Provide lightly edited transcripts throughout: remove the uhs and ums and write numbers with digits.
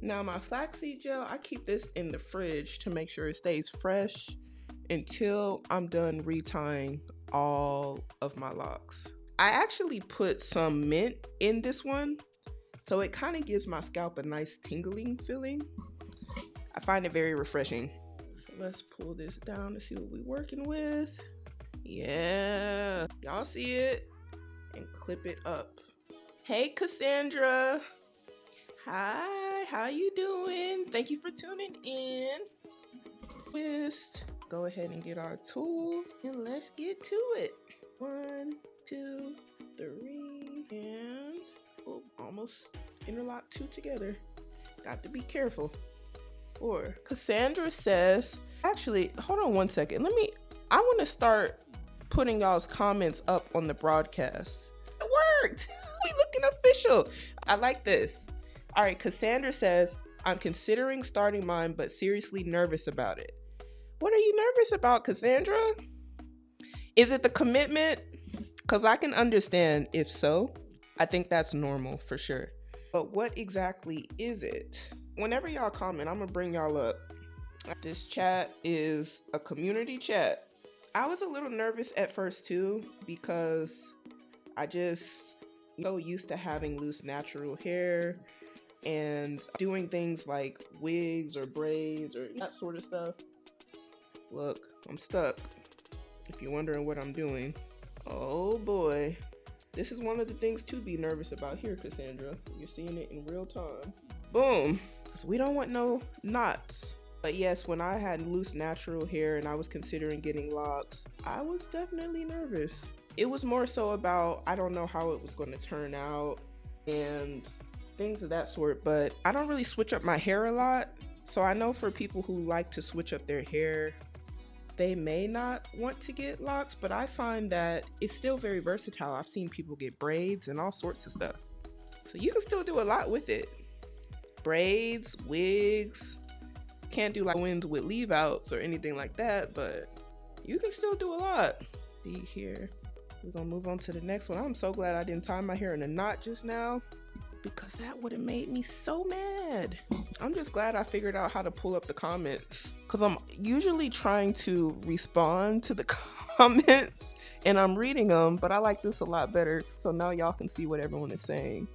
Now my flaxseed gel, I keep this in the fridge to make sure it stays fresh until I'm done retying all of my locks. I actually put some mint in this one, so it kind of gives my scalp a nice tingling feeling. I find it very refreshing. So let's pull this down to see what we're working with. Yeah, y'all see it? And clip it up. Hey Cassandra. Hi, how you doing? Thank you for tuning in. Twist. Go ahead and get our tool and let's get to it. 1, 2, 3, and almost interlock 2 together. Got to be careful. 4. Cassandra says, actually, hold on one second. I want to start putting y'all's comments up on the broadcast. It worked. We looking official. I like this. All right, Cassandra says, I'm considering starting mine, but seriously nervous about it. What are you nervous about, Cassandra? Is it the commitment? Because I can understand if so. I think that's normal for sure. But what exactly is it? Whenever y'all comment, I'm gonna bring y'all up. This chat is a community chat. I was a little nervous at first too, because I just so used to having loose natural hair and doing things like wigs or braids or that sort of stuff. Look, I'm stuck. If you're wondering what I'm doing. Oh boy. This is one of the things to be nervous about here, Cassandra. You're seeing it in real time. Boom. Because we don't want no knots. But yes, when I had loose natural hair and I was considering getting locks, I was definitely nervous. It was more so about, I don't know how it was going to turn out and things of that sort, but I don't really switch up my hair a lot. So I know for people who like to switch up their hair, they may not want to get locks, but I find that it's still very versatile. I've seen people get braids and all sorts of stuff. So you can still do a lot with it. Braids, wigs, can't do like winds with leave outs or anything like that, but you can still do a lot. See here, we're gonna move on to the next one. I'm so glad I didn't tie my hair in a knot just now, because that would have made me so mad. I'm just glad I figured out how to pull up the comments, because I'm usually trying to respond to the comments and I'm reading them, but I like this a lot better, so now y'all can see what everyone is saying.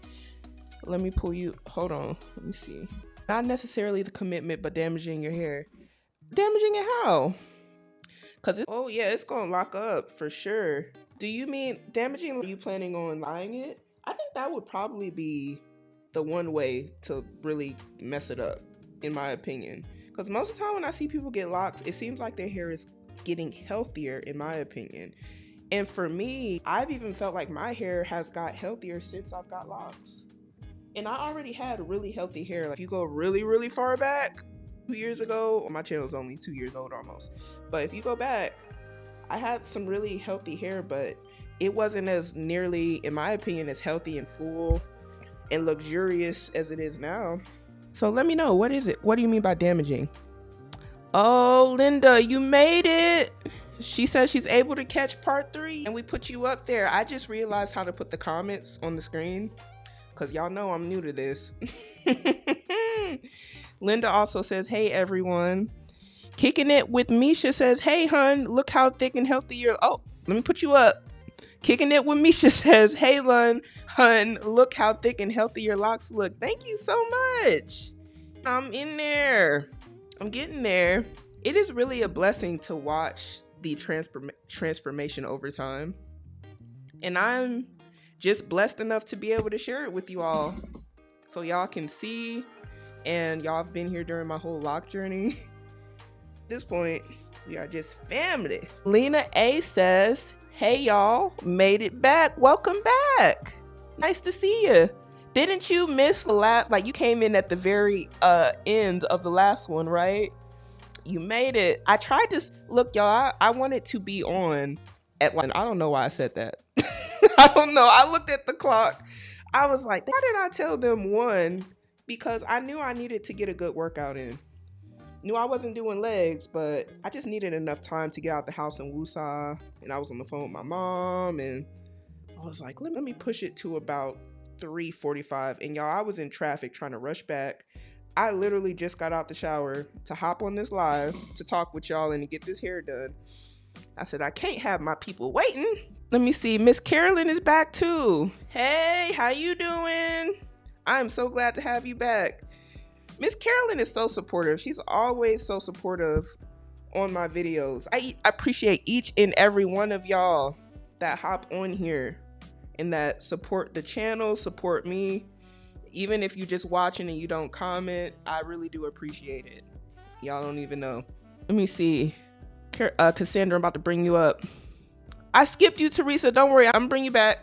Let me pull you, hold on, let me see. Not necessarily the commitment, but damaging your hair. Damaging it how? Because oh yeah, it's gonna lock up for sure. Do you mean damaging? Are you planning on dyeing it? I think that would probably be the one way to really mess it up, in my opinion. Because most of the time when I see people get locks, it seems like their hair is getting healthier, in my opinion. And for me, I've even felt like my hair has got healthier since I've got locks. And I already had really healthy hair. Like if you go really, really far back, 2 years ago, well, my channel is only 2 years old almost. But if you go back, I had some really healthy hair, but it wasn't as nearly, in my opinion, as healthy and full and luxurious as it is now. So let me know, what is it? What do you mean by damaging? Oh, Linda, you made it. She says she's able to catch part 3 and we put you up there. I just realized how to put the comments on the screen because y'all know I'm new to this. Linda also says, hey everyone. Kicking It with Misha says, hey hun, look how thick and healthy you're. Oh, let me put you up. Kicking It with Misha says, hey hun, look how thick and healthy your locks look. Thank you so much. I'm in there. I'm getting there. It is really a blessing to watch the transformation over time. And I'm just blessed enough to be able to share it with you all so y'all can see, and y'all have been here during my whole lock journey. At this point, we are just family. Lena A says, hey y'all, made it back. Welcome back. Nice to see you. Didn't you miss the last, like you came in at the very end of the last one, right? You made it. I tried to, look y'all, I wanted to be on at like, I don't know why I said that. I don't know. I looked at the clock. I was like, why did I tell them 1? Because I knew I needed to get a good workout in. Knew I wasn't doing legs, but I just needed enough time to get out the house in Woosah. And I was on the phone with my mom, and I was like, let me push it to about 3:45. And y'all, I was in traffic trying to rush back. I literally just got out the shower to hop on this live to talk with y'all and to get this hair done. I said, I can't have my people waiting. Let me see. Miss Carolyn is back too. Hey, how you doing? I'm so glad to have you back. Miss Carolyn is so supportive. She's always so supportive on my videos. I appreciate each and every one of y'all that hop on here and that support the channel, support me. Even if you're just watching and you don't comment, I really do appreciate it. Y'all don't even know. Let me see. Cassandra, I'm about to bring you up. I skipped you, Teresa. Don't worry, I'm gonna bring you back.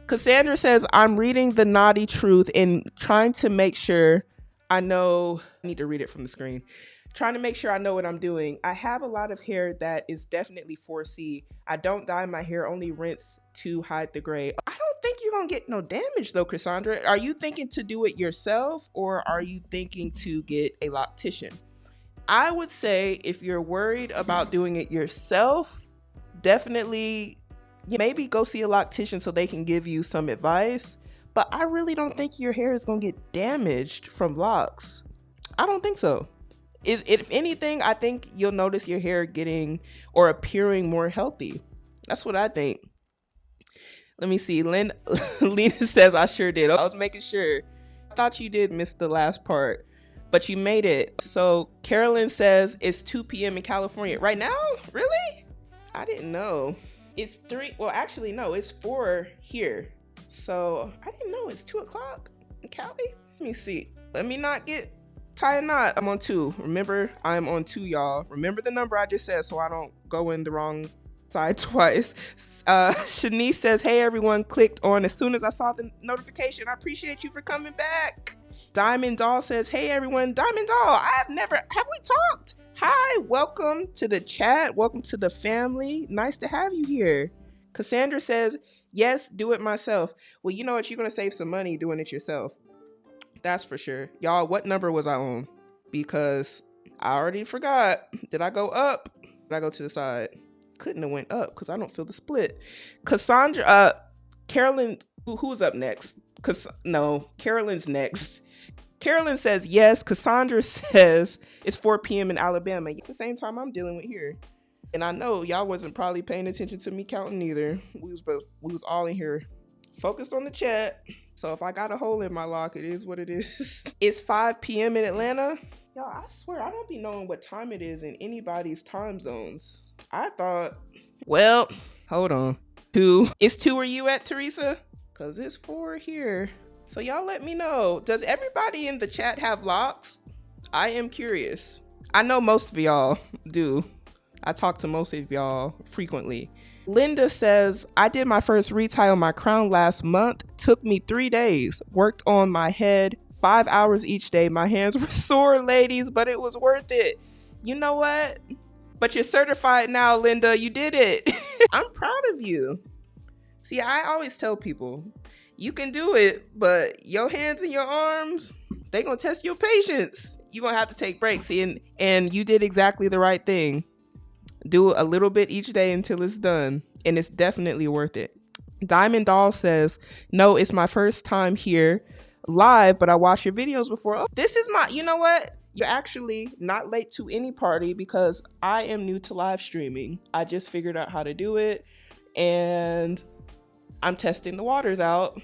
Cassandra says, I'm reading The Naughty Truth and trying to make sure I know. I need to read it from the screen. Trying to make sure I know what I'm doing. I have a lot of hair that is definitely 4C. I don't dye my hair, only rinse to hide the gray. I don't think you're gonna get no damage though, Cassandra. Are you thinking to do it yourself or are you thinking to get a loctician? I would say if you're worried about doing it yourself, definitely maybe go see a loctician so they can give you some advice. But I really don't think your hair is gonna get damaged from locks. I don't think so. If anything, I think you'll notice your hair getting or appearing more healthy. That's what I think. Let me see. Lena says, I sure did. I was making sure. I thought you did miss the last part, but you made it. So Carolyn says it's 2 p.m. in California. Right now? Really? I didn't know. It's 3. Well, actually, no, it's 4 here. So I didn't know it's 2 o'clock in Cali. Let me see. Let me not get tie a knot. I'm on 2. Remember, I'm on 2, y'all. Remember the number I just said so I don't go in the wrong side twice. Shanice says, hey everyone, clicked on as soon as I saw the notification. I appreciate you for coming back. Diamond Doll says, hey everyone. Diamond Doll, have we talked? Hi, welcome to the chat. Welcome to the family. Nice to have you here. Cassandra says, yes, do it myself. Well, you know what? You're going to save some money doing it yourself. That's for sure. Y'all, what number was I on? Because I already forgot. Did I go up? Did I go to the side? Couldn't have went up because I don't feel the split. Cassandra, Carolyn, who's up next? No, Carolyn's next. Carolyn says yes. Cassandra says it's 4 p.m. in Alabama. It's the same time I'm dealing with here. And I know y'all wasn't probably paying attention to me counting either. We was all in here focused on the chat. So if I got a hole in my lock, it is what it is. It's 5 p.m. in Atlanta. Y'all, I swear I don't be knowing what time it is in anybody's time zones. I thought, well, hold on. 2. It's 2 where you at, Teresa? Because it's 4 here. So y'all let me know. Does everybody in the chat have locks? I am curious. I know most of y'all do. I talk to most of y'all frequently. Linda says, I did my first retie on my crown last month. Took me 3 days. Worked on my head 5 hours each day. My hands were sore, ladies, but it was worth it. You know what? But you're certified now, Linda. You did it. I'm proud of you. See, I always tell people, you can do it, but your hands and your arms, they gonna test your patience. You're gonna have to take breaks. And you did exactly the right thing. Do a little bit each day until it's done, and it's definitely worth it. Diamond Doll says, no, it's my first time here live, but I watched your videos before. Oh, this is you know what? You're actually not late to any party because I am new to live streaming. I just figured out how to do it and I'm testing the waters out.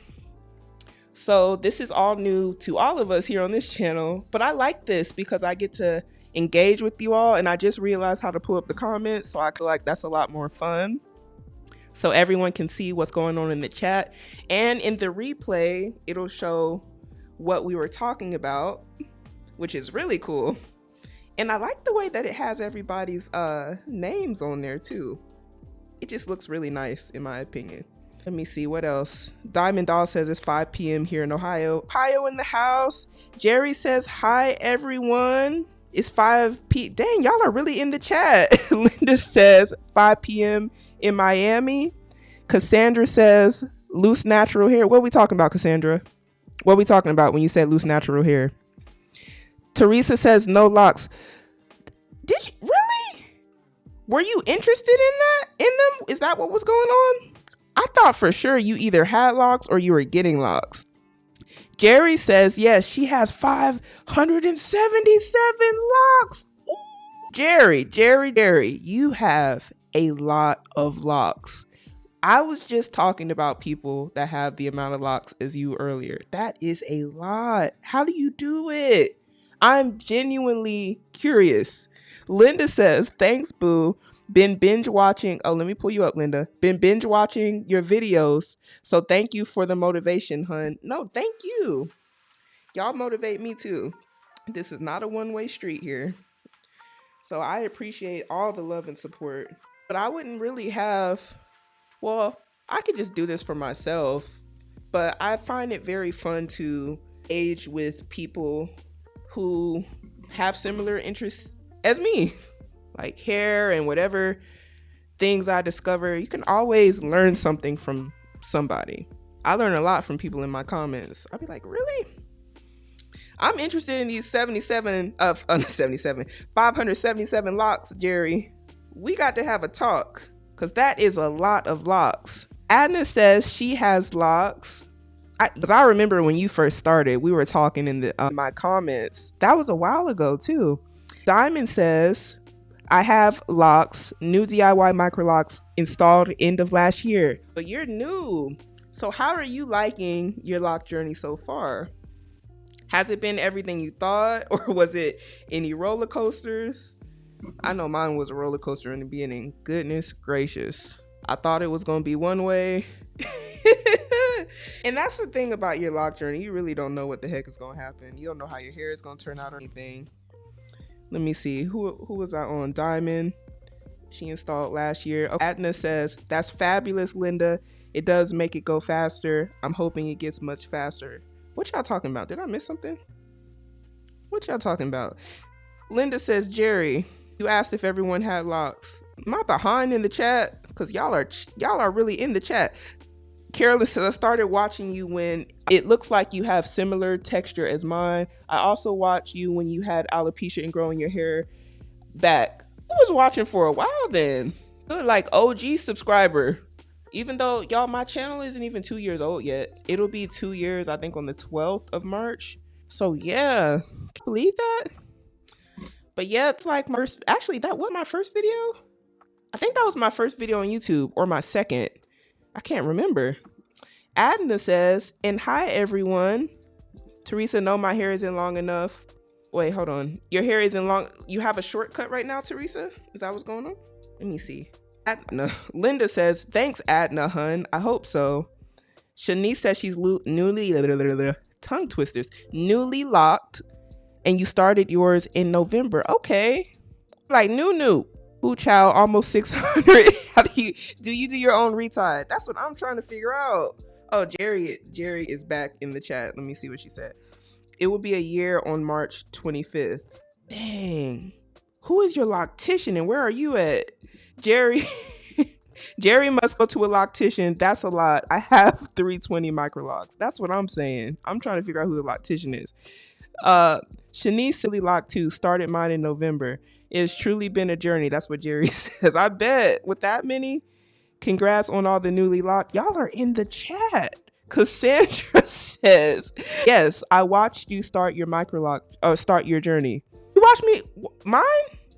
So this is all new to all of us here on this channel, but I like this because I get to engage with you all, and I just realized how to pull up the comments, so I feel like that's a lot more fun. So everyone can see what's going on in the chat, and in the replay, it'll show what we were talking about, which is really cool. And I like the way that it has everybody's names on there too. It just looks really nice in my opinion. Let me see what else. Diamond Doll says it's 5 p.m. here in Ohio. Ohio in the house. Jerry says hi everyone. It's 5 p.m. Dang, y'all are really in the chat. Linda says 5 p.m. in Miami. Cassandra says loose natural hair. What are we talking about, Cassandra? What are we talking about when you said loose natural hair? Teresa says no locks. Did you really? Were you interested in them? Is that what was going on? I thought for sure you either had locks or you were getting locks. Jerry says, yes, she has 577 locks. Ooh. Jerry, you have a lot of locks. I was just talking about people that have the amount of locks as you earlier. That is a lot. How do you do it? I'm genuinely curious. Linda says, thanks, boo. Been binge watching. Oh, let me pull you up, Linda. Been binge watching your videos. So thank you for the motivation, hun. No, thank you. Y'all motivate me too. This is not a one-way street here. So I appreciate all the love and support. But I wouldn't really have, well, I could just do this for myself. But I find it very fun to age with people who have similar interests as me. Like hair and whatever things I discover. You can always learn something from somebody. I learn a lot from people in my comments. I'll be like, really? I'm interested in these 577 locks, Jerry. We got to have a talk because that is a lot of locks. Adna says she has locks. Because I remember when you first started, we were talking in my comments. That was a while ago too. Diamond says, I have locks, new DIY Microlocs installed end of last year. But you're new. So how are you liking your lock journey so far? Has it been everything you thought, or was it any roller coasters? I know mine was a roller coaster in the beginning. Goodness gracious. I thought it was going to be one way. And that's the thing about your lock journey. You really don't know what the heck is going to happen. You don't know how your hair is going to turn out or anything. Let me see. Who was I on? Diamond. She installed last year. Oh, Adna says, that's fabulous, Linda. It does make it go faster. I'm hoping it gets much faster. What y'all talking about? Did I miss something? What y'all talking about? Linda says, Jerry, you asked if everyone had locks. Am I behind in the chat? Because y'all are really in the chat. Carolyn says, I started watching you when it looks like you have similar texture as mine. I also watched you when you had alopecia and growing your hair back. I was watching for a while then. Good, like OG subscriber. Even though, y'all, my channel isn't even 2 years old yet. It'll be 2 years, I think, on the 12th of March. So, yeah. Can you believe that? But, yeah, it's like actually, that was my first video. I think that was my first video on YouTube, or my second. I can't remember. Adna says, and hi, everyone. Teresa, no, my hair isn't long enough. Wait, hold on. Your hair isn't long. You have a shortcut right now, Teresa? Is that what's going on? Let me see. Adna. Linda says, thanks, Adna, hun. I hope so. Shanice says she's tongue twisters, newly locked, and you started yours in November. Okay. Like new. Ooh, child, almost 600. How do you do your own retie? That's what I'm trying to figure out. Oh, Jerry is back in the chat. Let me see what she said. It will be a year on March 25th. Dang. Who is your loctician and where are you at? Jerry. Jerry must go to a loctician. That's a lot. I have 320 Microlocs. That's what I'm saying. I'm trying to figure out who the loctician is. Shanice Silly Lock 2 started mine in November. It has truly been a journey. That's what Jerry says. I bet with that many. Congrats on all the newly locked. Y'all are in the chat. Cassandra says, yes, I watched you start your Microloc or start your journey. You watched me? Mine?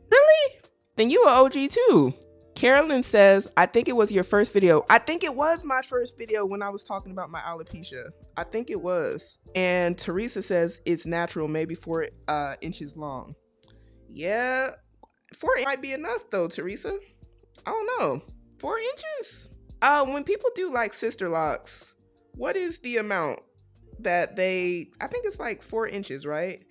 Really? Then you are OG too. Carolyn says, I think it was your first video. I think it was my first video when I was talking about my alopecia. I think it was. And Teresa says it's natural, maybe 4 inches long. Yeah, 4 might be enough though, Teresa. I don't know. 4 inches? When people do like sister locks, what is the amount that I think it's like 4 inches, right?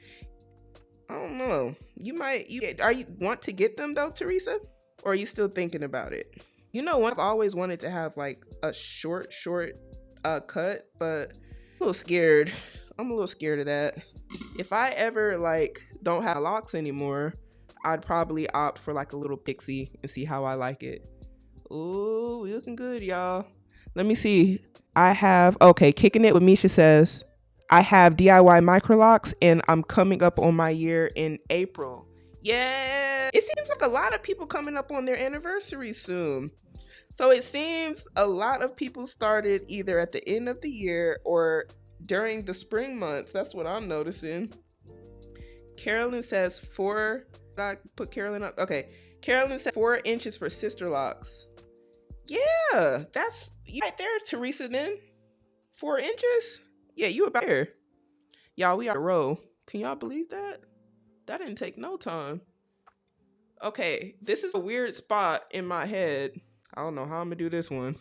I don't know. You want to get them though, Teresa? Or are you still thinking about it? You know what? I've always wanted to have like a short cut, but I'm a little scared. I'm a little scared of that. If I ever like don't have locks anymore, I'd probably opt for like a little pixie and see how I like it. Ooh, we looking good, y'all. Let me see. Kicking it with Misha says, I have DIY Microlocs and I'm coming up on my year in April. Yeah, it seems like a lot of people coming up on their anniversary soon. So it seems a lot of people started either at the end of the year or during the spring months. That's what I'm noticing. Carolyn says I put Carolyn up. Okay. Carolyn said 4 inches for sister locks. Yeah, that's right there, Teresa. Then 4 inches. Yeah, you about here. Y'all, we on a row. Can y'all believe that? That didn't take no time. Okay, this is a weird spot in my head. I don't know how I'm gonna do this one.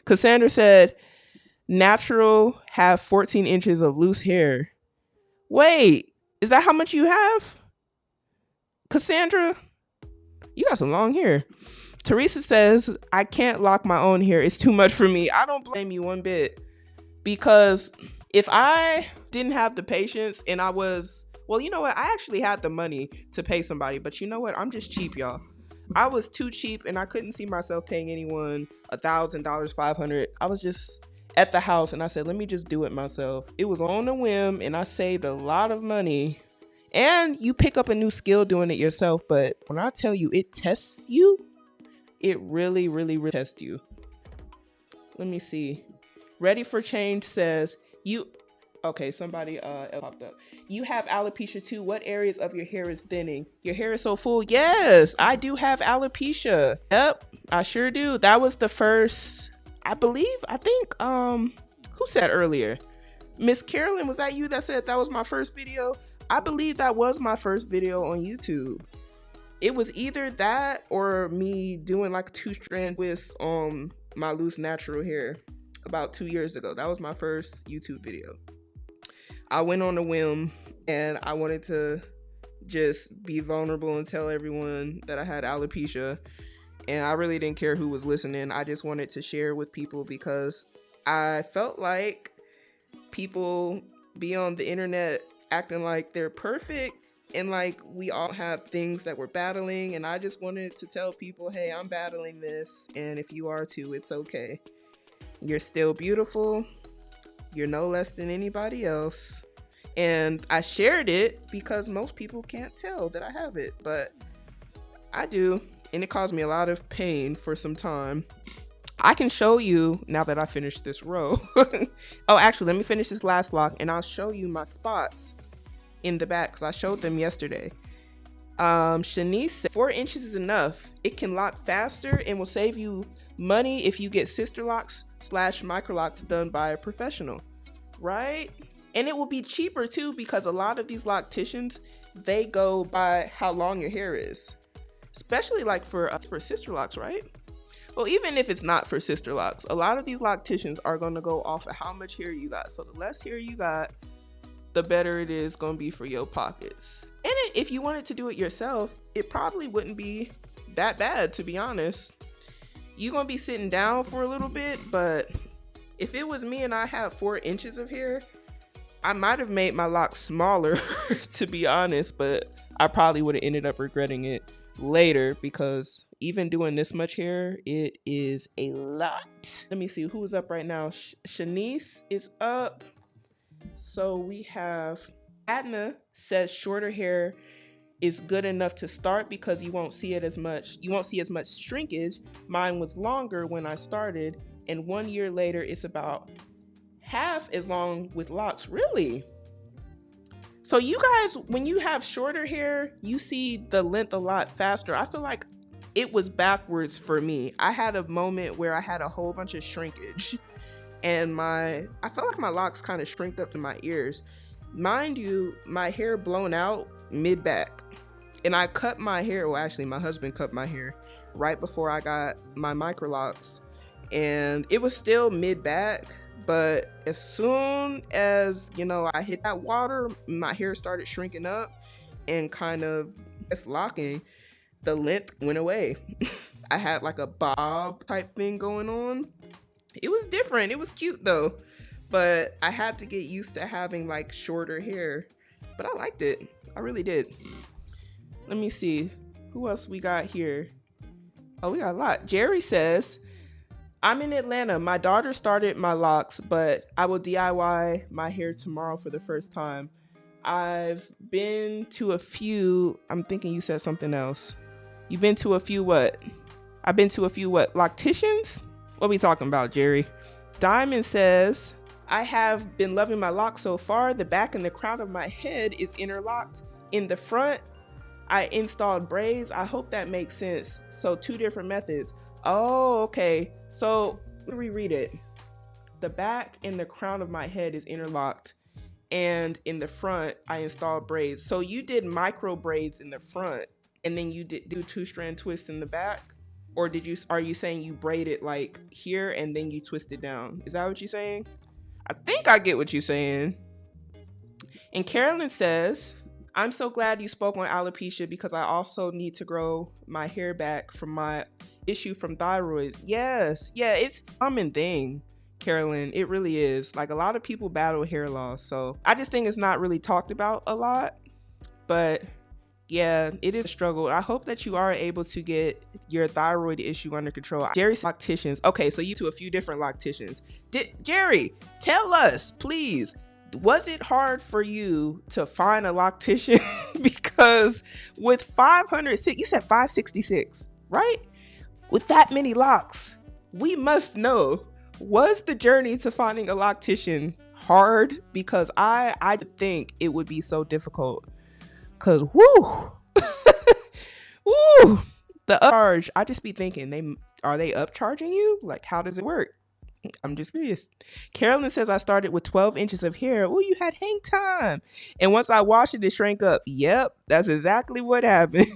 Cassandra said, natural have 14 inches of loose hair. Wait, is that how much you have? Cassandra, you got some long hair. Teresa says, I can't lock my own hair. It's too much for me. I don't blame you one bit. Because if I didn't have the patience and I was, well, you know what? I actually had the money to pay somebody. But you know what? I'm just cheap, y'all. I was too cheap and I couldn't see myself paying anyone $1,000, $500. I was just at the house and I said, let me just do it myself. It was on a whim and I saved a lot of money. And you pick up a new skill doing it yourself. But when I tell you it tests you, it really, really, really tests you. Let me see. Ready for Change says, okay, somebody popped up. You have alopecia too. What areas of your hair is thinning? Your hair is so full. Yes, I do have alopecia. Yep, I sure do. That was the first, I think, who said earlier? Miss Carolyn, was that you that said that was my first video? I believe that was my first video on YouTube. It was either that or me doing like 2-strand twists on my loose natural hair about 2 years ago. That was my first YouTube video. I went on a whim and I wanted to just be vulnerable and tell everyone that I had alopecia. And I really didn't care who was listening. I just wanted to share with people because I felt like people be on the internet acting like they're perfect and like we all have things that we're battling. And I just wanted to tell people, hey, I'm battling this. And if you are too, it's okay. You're still beautiful. You're no less than anybody else. And I shared it because most people can't tell that I have it, but I do. And it caused me a lot of pain for some time. I can show you now that I finished this row. Oh, actually, let me finish this last lock and I'll show you my spots in the back because I showed them yesterday. Shanice said 4 inches is enough. It can lock faster and will save you money if you get sister locks / microlocs done by a professional, right? And it will be cheaper too because a lot of these locticians, they go by how long your hair is, especially like for sister locks, right? Well, even if it's not for sister locks, a lot of these locticians are going to go off of how much hair you got. So the less hair you got, the better it is going to be for your pockets. And if you wanted to do it yourself, it probably wouldn't be that bad, to be honest. You're going to be sitting down for a little bit, but if it was me and I had 4 inches of hair, I might have made my locks smaller, to be honest, but I probably would have ended up regretting it later because even doing this much hair, it is a lot. Let me see who is up right now. Shanice is up. So we have Adna says shorter hair is good enough to start because you won't see as much shrinkage. Mine was longer when I started, and 1 year later it's about half as long with locks. Really? So you guys, when you have shorter hair, you see the length a lot faster. I feel like it was backwards for me. I had a moment where I had a whole bunch of shrinkage and I felt like my locks kind of shrinked up to my ears. Mind you, my hair blown out mid-back. And I cut my hair, well actually my husband cut my hair right before I got my Microlocs. And it was still mid-back, but as soon as, I hit that water, my hair started shrinking up and kind of just locking. The length went away. I had like a bob type thing going on. It was different. It was cute though, but I had to get used to having like shorter hair, but I liked it. I really did. Let me see who else we got here. Oh, we got a lot. Jerry says, I'm in Atlanta. My daughter started my locks, but I will DIY my hair tomorrow for the first time. I've been to a few, I'm thinking you said something else. You've been to a few what? I've been to a few what? Locticians? What are we talking about, Jerry? Diamond says, I have been loving my locks so far. The back and the crown of my head is interlocked. In the front, I installed braids. I hope that makes sense. So 2 different methods. Oh, okay. So let me reread it. The back and the crown of my head is interlocked. And in the front, I installed braids. So you did micro braids in the front, and then you did do 2-strand twists in the back? Or are you saying you braid it like here and then you twist it down? Is that what you're saying? I think I get what you're saying. And Carolyn says, I'm so glad you spoke on alopecia because I also need to grow my hair back from my issue from thyroid. Yes, yeah, it's a common thing, Carolyn. It really is. Like, a lot of people battle hair loss. So I just think it's not really talked about a lot. But yeah, it is a struggle. I hope that you are able to get your thyroid issue under control. Jerry's locticians. Okay, so you to a few different locticians. Jerry, tell us, please, was it hard for you to find a loctician? Because with 506, you said 566, right? With that many locks, we must know, was the journey to finding a loctician hard? Because I think it would be so difficult. Cause woo, woo, the upcharge. I just be thinking, are they upcharging you? Like, how does it work? I'm just curious. Carolyn says I started with 12 inches of hair. Oh, you had hang time, and once I washed it, it shrank up. Yep, that's exactly what happened.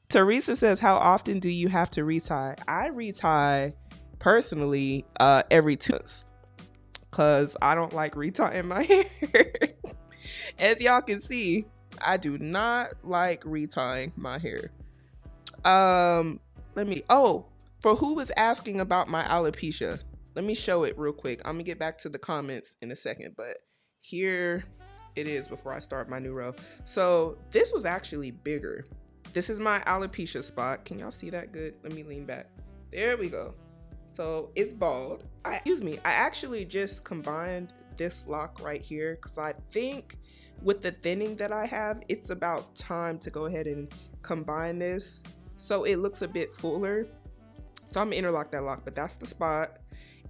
Teresa says, how often do you have to retie? I retie personally every 2 months, cause I don't like retying my hair. As y'all can see, I do not like retying my hair. For who was asking about my alopecia, let me show it real quick. I'm gonna get back to the comments in a second, but here it is before I start my new row. So this was actually bigger. This is my alopecia spot. Can y'all see that good? Let me lean back. There we go. So it's bald. I actually just combined this lock right here because I think with the thinning that I have, it's about time to go ahead and combine this so it looks a bit fuller. So I'm gonna interlock that lock, but that's the spot.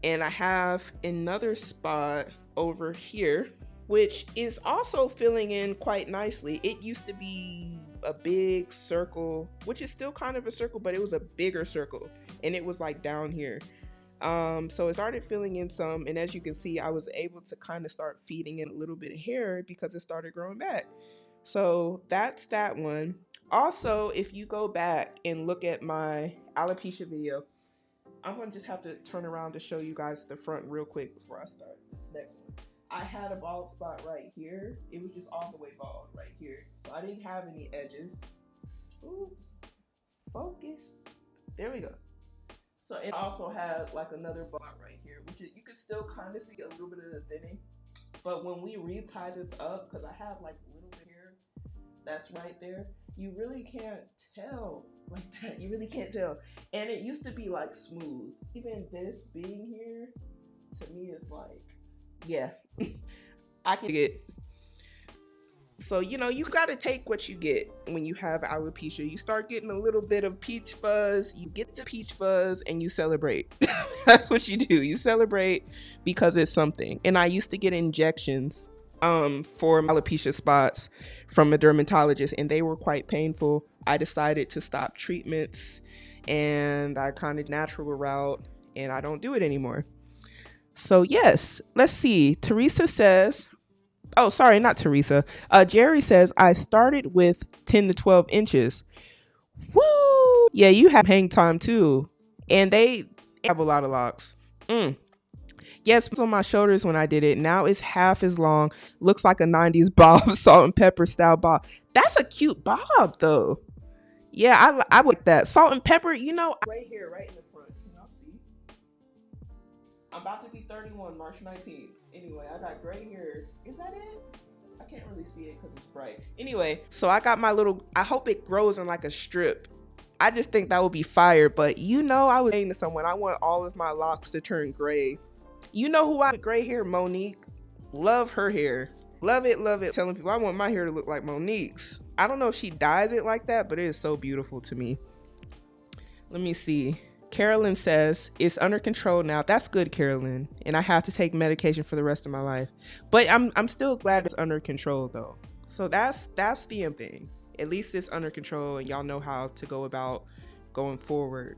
And I have another spot over here, which is also filling in quite nicely. It used to be a big circle, which is still kind of a circle, but it was a bigger circle, and it was like down here. So it started filling in some, and as you can see, I was able to kind of start feeding in a little bit of hair because it started growing back. So that's that one. Also, if you go back and look at my alopecia video, I'm gonna just have to turn around to show you guys the front real quick before I start this next one. I had a bald spot right here. It was just all the way bald right here. So I didn't have any edges. Oops, focus. There we go. So it also had like another bar right here, which you can still kind of see a little bit of the thinning. But when we retie this up, because I have like a little bit here, that's right there, you really can't tell like that. You really can't tell. And it used to be like smooth. Even this being here, to me is like, yeah, I can get. So, you gotta take what you get when you have alopecia. You start getting a little bit of peach fuzz, you get the peach fuzz, and you celebrate. That's what you do. You celebrate because it's something. And I used to get injections for alopecia spots from a dermatologist, and they were quite painful. I decided to stop treatments, and I kind of natural route, and I don't do it anymore. So yes, let's see. Teresa says, oh, sorry, not Teresa. Jerry says, I started with 10 to 12 inches. Woo! Yeah, you have hang time too. And they have a lot of locks. Yes, it was on my shoulders when I did it. Now it's half as long. Looks like a 90s bob, salt and pepper style bob. That's a cute bob though. Yeah, I like that. Salt and pepper, right here, right in the front. Can y'all see? I'm about to be 31 March 19th. Anyway, I got gray hair. Is that it? I can't really see it because it's bright. Anyway, so I got my little, I hope it grows in like a strip. I just think that would be fire. But I was saying to someone, I want all of my locks to turn gray. You know who I with gray hair? Monique. Love her hair. Love it, love it. Telling people I want my hair to look like Monique's. I don't know if she dyes it like that, but it is so beautiful to me. Let me see. Carolyn says, it's under control now. That's good, Carolyn. And I have to take medication for the rest of my life. But I'm still glad it's under control though. So that's the thing. At least it's under control and y'all know how to go about going forward.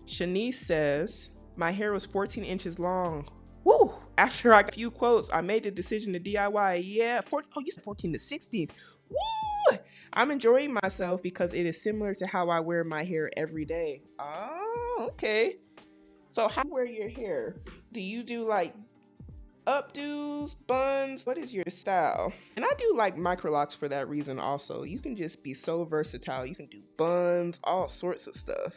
Shanice says, my hair was 14 inches long. Woo! After I got a few quotes, I made the decision to DIY. Yeah, you said 14 to 16. Woo! I'm enjoying myself because it is similar to how I wear my hair every day. Oh, okay. So how do you wear your hair? Do you do like updos, buns? What is your style? And I do like Microlocs for that reason also. You can just be so versatile. You can do buns, all sorts of stuff.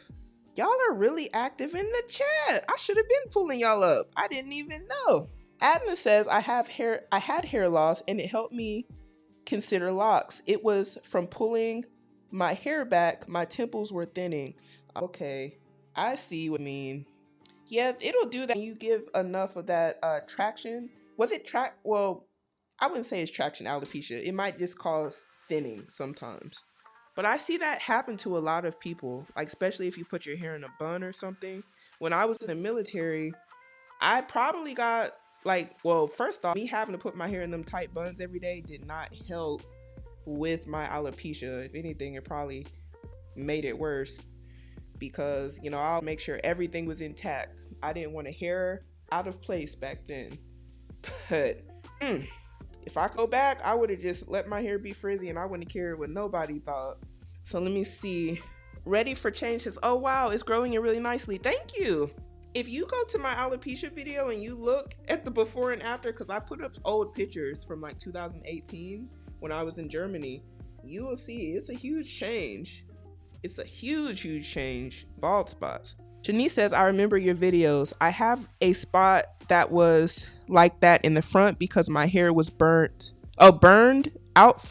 Y'all are really active in the chat. I should have been pulling y'all up. I didn't even know. Adna says, I had hair loss and it helped me consider locks. It was from pulling my hair back, my temples were thinning. Okay, I see what you mean. Yeah, it'll do that when you give enough of that traction. Was it well, I wouldn't say it's traction alopecia. It might just cause thinning sometimes. But I see that happen to a lot of people, like especially if you put your hair in a bun or something. When I was in the military, I probably got first off, me having to put my hair in them tight buns every day did not help with my alopecia. If anything, it probably made it worse because, I'll make sure everything was intact. I didn't want a hair out of place back then. But if I go back, I would have just let my hair be frizzy and I wouldn't care what nobody thought. So let me see. Ready for change says, oh wow, it's growing in really nicely. Thank you. If you go to my alopecia video and you look at the before and after, because I put up old pictures from like 2018 when I was in Germany, you will see it's a huge change. It's a huge, huge change. Bald spots. Shanice says, I remember your videos. I have a spot that was like that in the front because my hair was burned out.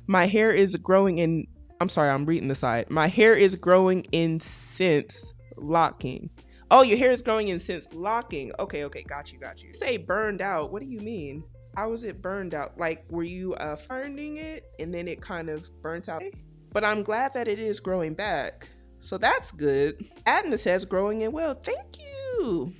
My hair is growing in, I'm reading the side. My hair is growing in since locking. Oh, your hair is growing in since locking. Okay, got you. You say burned out. What do you mean? How was it burned out? Like, were you burning it and then it kind of burnt out? But I'm glad that it is growing back. So that's good. Adna says growing in well. Thank you.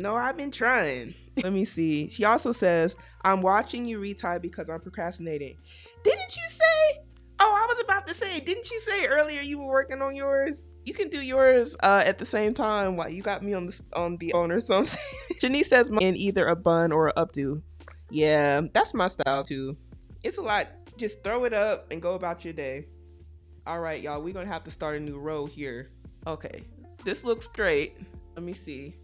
I've been trying. Let me see. She also says, I'm watching you retie because I'm procrastinating. Didn't you say? Oh, I was about to say, didn't you say earlier you were working on yours? You can do yours at the same time while you got me on the phone or something. Shanice says in either a bun or an updo. Yeah, that's my style too. It's a lot. Just throw it up and go about your day. All right, y'all, we're gonna have to start a new row here. Okay, this looks straight. Let me see.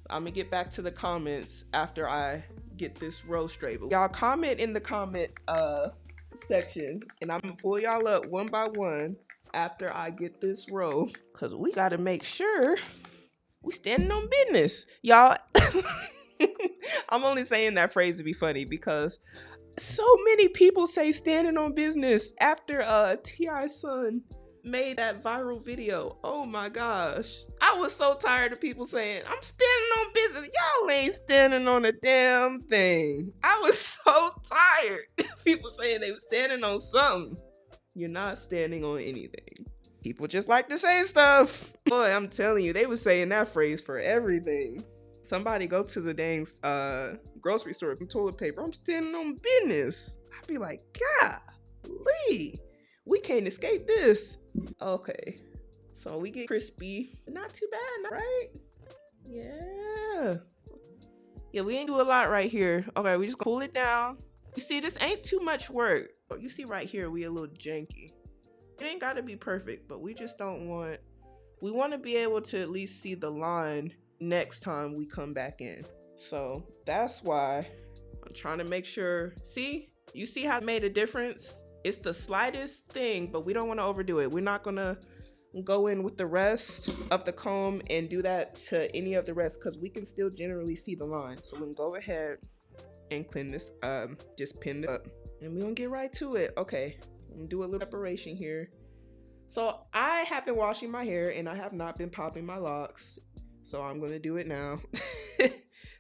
I'm gonna get back to the comments after I get this row straight. Y'all comment in the comment section and I'm gonna pull y'all up one by one after I get this row, because we gotta make sure we standing on business. Y'all, I'm only saying that phrase to be funny because so many people say standing on business after T.I.'s son made that viral video. Oh my gosh. I was so tired of people saying, I'm standing on business. Y'all ain't standing on a damn thing. I was so tired of people saying they were standing on something. You're not standing on anything. People just like to say stuff. Boy, I'm telling you, they were saying that phrase for everything. Somebody go to the dang grocery store with toilet paper. I'm standing on business. I'd be like, golly, we can't escape this. Okay, so we get crispy. Not too bad, right? Yeah, we ain't do a lot right here. Okay, we just gonna pull it down. You see, this ain't too much work. You see right here, we a little janky. It ain't gotta be perfect, but we just don't want, we want to be able to at least see the line next time we come back in. So that's why I'm trying to make sure. See, you see how it made a difference? It's the slightest thing, but we don't want to overdo it. We're not gonna go in with the rest of the comb and do that to any of the rest because we can still generally see the line. So we can go ahead and clean this, just pin it up. And we're gonna get right to it. Okay, I'm gonna do a little preparation here. So I have been washing my hair and I have not been popping my locks. So I'm gonna do it now.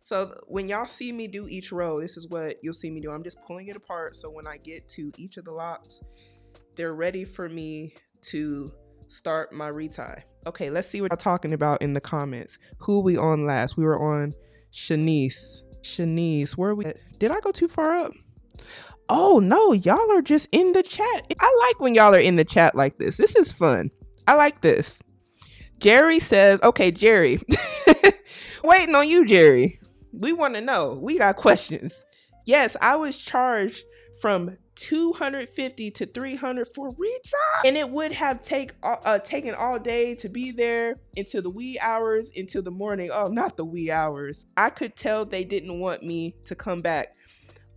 So when y'all see me do each row, this is what you'll see me do. I'm just pulling it apart. So when I get to each of the locks, they're ready for me to start my retie. Okay, let's see what y'all talking about in the comments. Who we on last? We were on Shanice. Where are we at? Did I go too far up? Oh no, y'all are just in the chat. I like when y'all are in the chat like this. This is fun. I like this. Jerry says, okay, Jerry. Waiting on you, Jerry. We want to know. We got questions. Yes, I was charged from $250 to $300 for retie, and it would have taken all day to be there into the wee hours, into the morning. Oh, not the wee hours. I could tell they didn't want me to come back.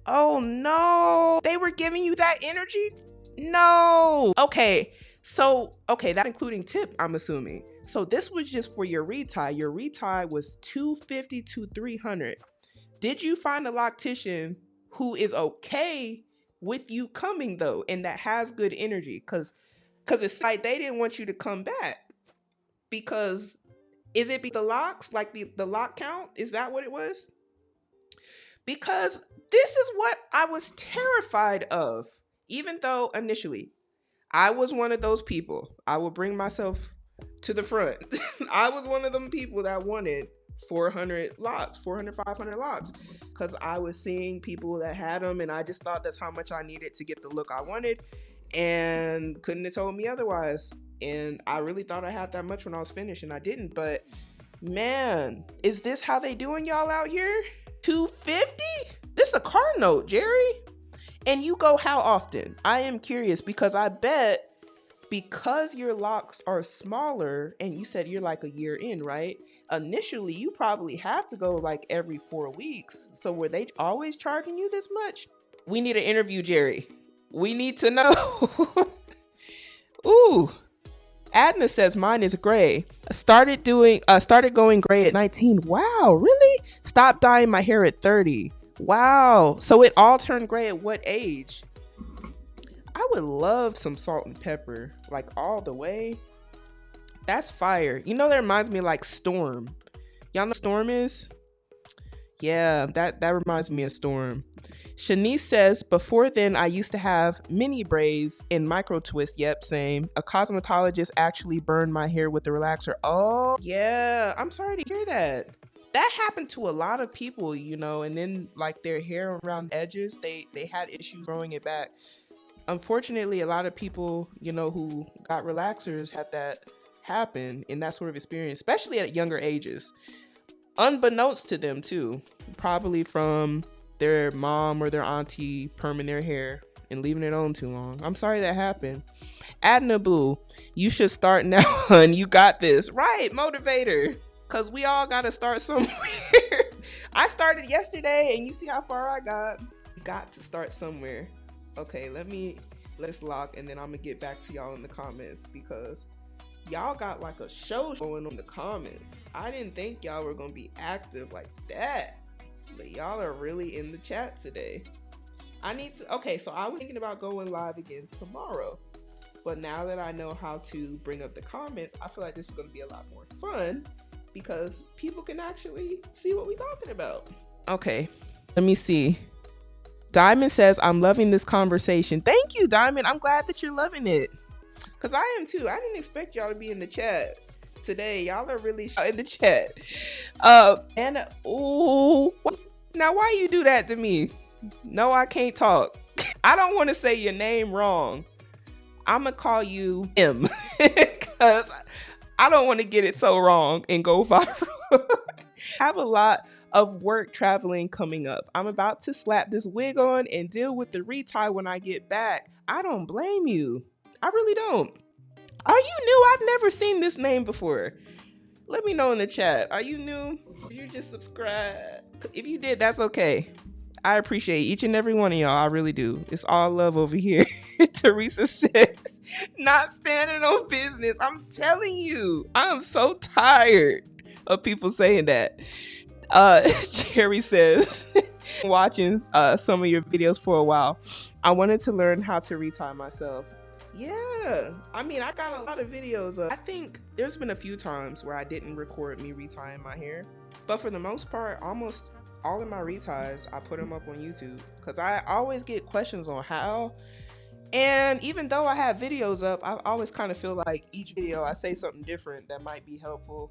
Oh no, they were giving you that energy? No. Okay, that including tip, I'm assuming. So this was just for your retie. Your retie was $250 to $300. Did you find a loctician who is okay with you coming though, and that has good energy? Because it's like they didn't want you to come back. Because is it the locks, like the lock count? Is that what it was? Because this is what I was terrified of. Even though initially I was one of those people, I will bring myself to the front. I was one of them people that wanted 400 locks, 400, 500 locks, because I was seeing people that had them, and I just thought that's how much I needed to get the look I wanted, and couldn't have told me otherwise. And I really thought I had that much when I was finished, and I didn't. But man, is this how they doing y'all out here? $250? This is a car note, Jerry. And you go how often? I am curious, because I bet because your locks are smaller, and you said you're like a year in, right? Initially, you probably have to go like every 4 weeks. So were they always charging you this much? We need an interview, Jerry. We need to know. Ooh. Adna says mine is gray. Started going gray at 19. Wow, really? Stopped dyeing my hair at 30. Wow. So it all turned gray at what age? I would love some salt and pepper, like all the way. That's fire. You know, that reminds me of like Storm. Y'all know what Storm is? Yeah, that reminds me of Storm. Shanice says, before then, I used to have mini braids and micro twists. Yep, same. A cosmetologist actually burned my hair with the relaxer. Oh, yeah. I'm sorry to hear that. That happened to a lot of people, you know, and then like their hair around the edges, they had issues growing it back. Unfortunately, a lot of people, you know, who got relaxers had that happen in that sort of experience, especially at younger ages. Unbeknownst to them too, probably from their mom or their auntie perming their hair and leaving it on too long. I'm sorry that happened. Adna Boo, you should start now, hun. You got this. Right, motivator. Because we all got to start somewhere. I started yesterday and you see how far I got. Got to start somewhere. Okay, let's lock, and then I'm gonna get back to y'all in the comments, because y'all got like a show going on in the comments. I didn't think y'all were gonna be active like that, but y'all are really in the chat today. Okay, so I was thinking about going live again tomorrow, but now that I know how to bring up the comments, I feel like this is gonna be a lot more fun, because people can actually see what we're talking about. Okay, let me see. Diamond says, I'm loving this conversation. Thank you, Diamond. I'm glad that you're loving it. Because I am too. I didn't expect y'all to be in the chat today. Y'all are really in the chat. And ooh, now why you do that to me? No, I can't talk. I don't want to say your name wrong. I'm going to call you M. Because I don't want to get it so wrong and go viral. I have a lot of work traveling coming up. I'm about to slap this wig on and deal with the retie when I get back. I don't blame you. I really don't. Are you new? I've never seen this name before. Let me know in the chat. Are you new? Did you just subscribe? If you did, that's okay. I appreciate each and every one of y'all. I really do. It's all love over here. Teresa says, not standing on business. I'm telling you, I'm so tired of people saying that. Jerry says, watching some of your videos for a while, I wanted to learn how to retie myself. Yeah, I mean, I got a lot of videos. I think there's been a few times where I didn't record me retying my hair, but for the most part, almost all of my reties, I put them up on YouTube, because I always get questions on how, And even though I have videos up, I always kind of feel like each video I say something different that might be helpful.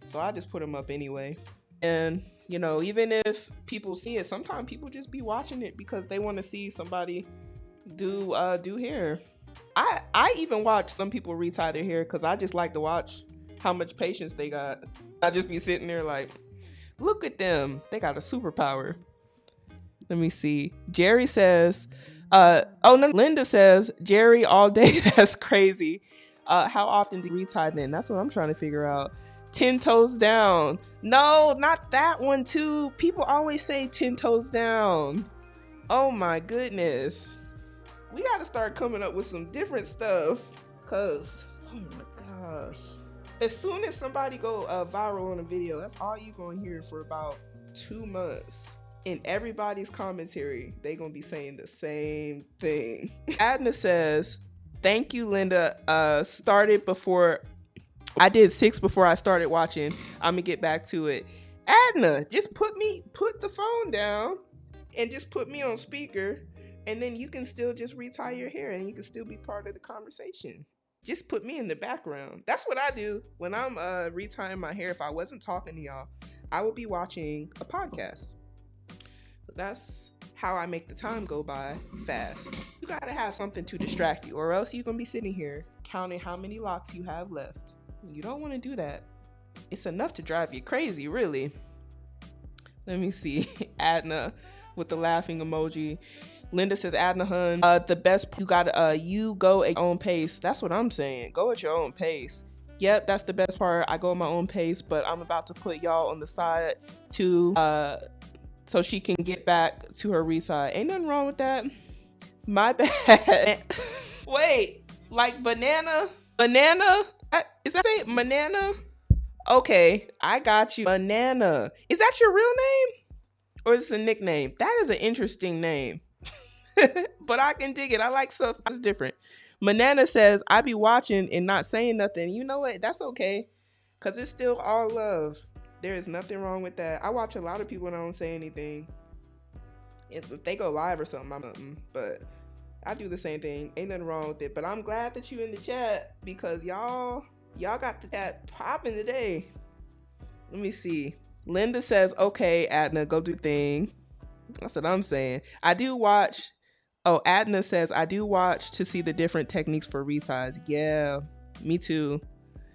So I just put them up anyway. And, you know, even if people see it, sometimes people just be watching it because they want to see somebody do hair. I even watch some people retie their hair because I just like to watch how much patience they got. I just be sitting there like, look at them. They got a superpower. Let me see. Jerry says, Linda says, Jerry all day. That's crazy. How often do you retie then? That's what I'm trying to figure out. 10 toes down. No, not that one too. People always say 10 toes down. Oh my goodness. We got to start coming up with some different stuff. Cause, oh my gosh. As soon as somebody go viral on a video, that's all you gonna hear for about 2 months. In everybody's commentary, they gonna be saying the same thing. Adna says, thank you, Linda. Started before, I did 6 before I started watching. I'm gonna get back to it. Adna, just put the phone down and just put me on speaker, and then you can still just retie your hair and you can still be part of the conversation. Just put me in the background. That's what I do when I'm retying my hair. If I wasn't talking to y'all, I would be watching a podcast. That's how I make the time go by fast. You gotta have something to distract you, or else you're gonna be sitting here counting how many locks you have left. You don't want to do that. It's enough to drive you crazy, really. Let me see. Adna with the laughing emoji. Linda says, Adna hun, the best, you gotta you go at your own pace. That's what I'm saying. Go at your own pace. Yep, that's the best part. I go at my own pace, but I'm about to put y'all on the side to so she can get back to her retie. Ain't nothing wrong with that. My bad. Wait, like banana? Is that it? Banana? Okay, I got you. Banana. Is that your real name? Or is it a nickname? That is an interesting name. But I can dig it. I like stuff that's different. Manana says, I be watching and not saying nothing. You know what? That's okay. Because it's still all love. There is nothing wrong with that. I watch a lot of people and I don't say anything. If they go live or something, but I do the same thing. Ain't nothing wrong with it. But I'm glad that you in the chat because y'all got the chat popping today. Let me see. Linda says, okay, Adna, go do thing. That's what I'm saying. I do watch. Oh, Adna says, I do watch to see the different techniques for reties. Yeah, me too.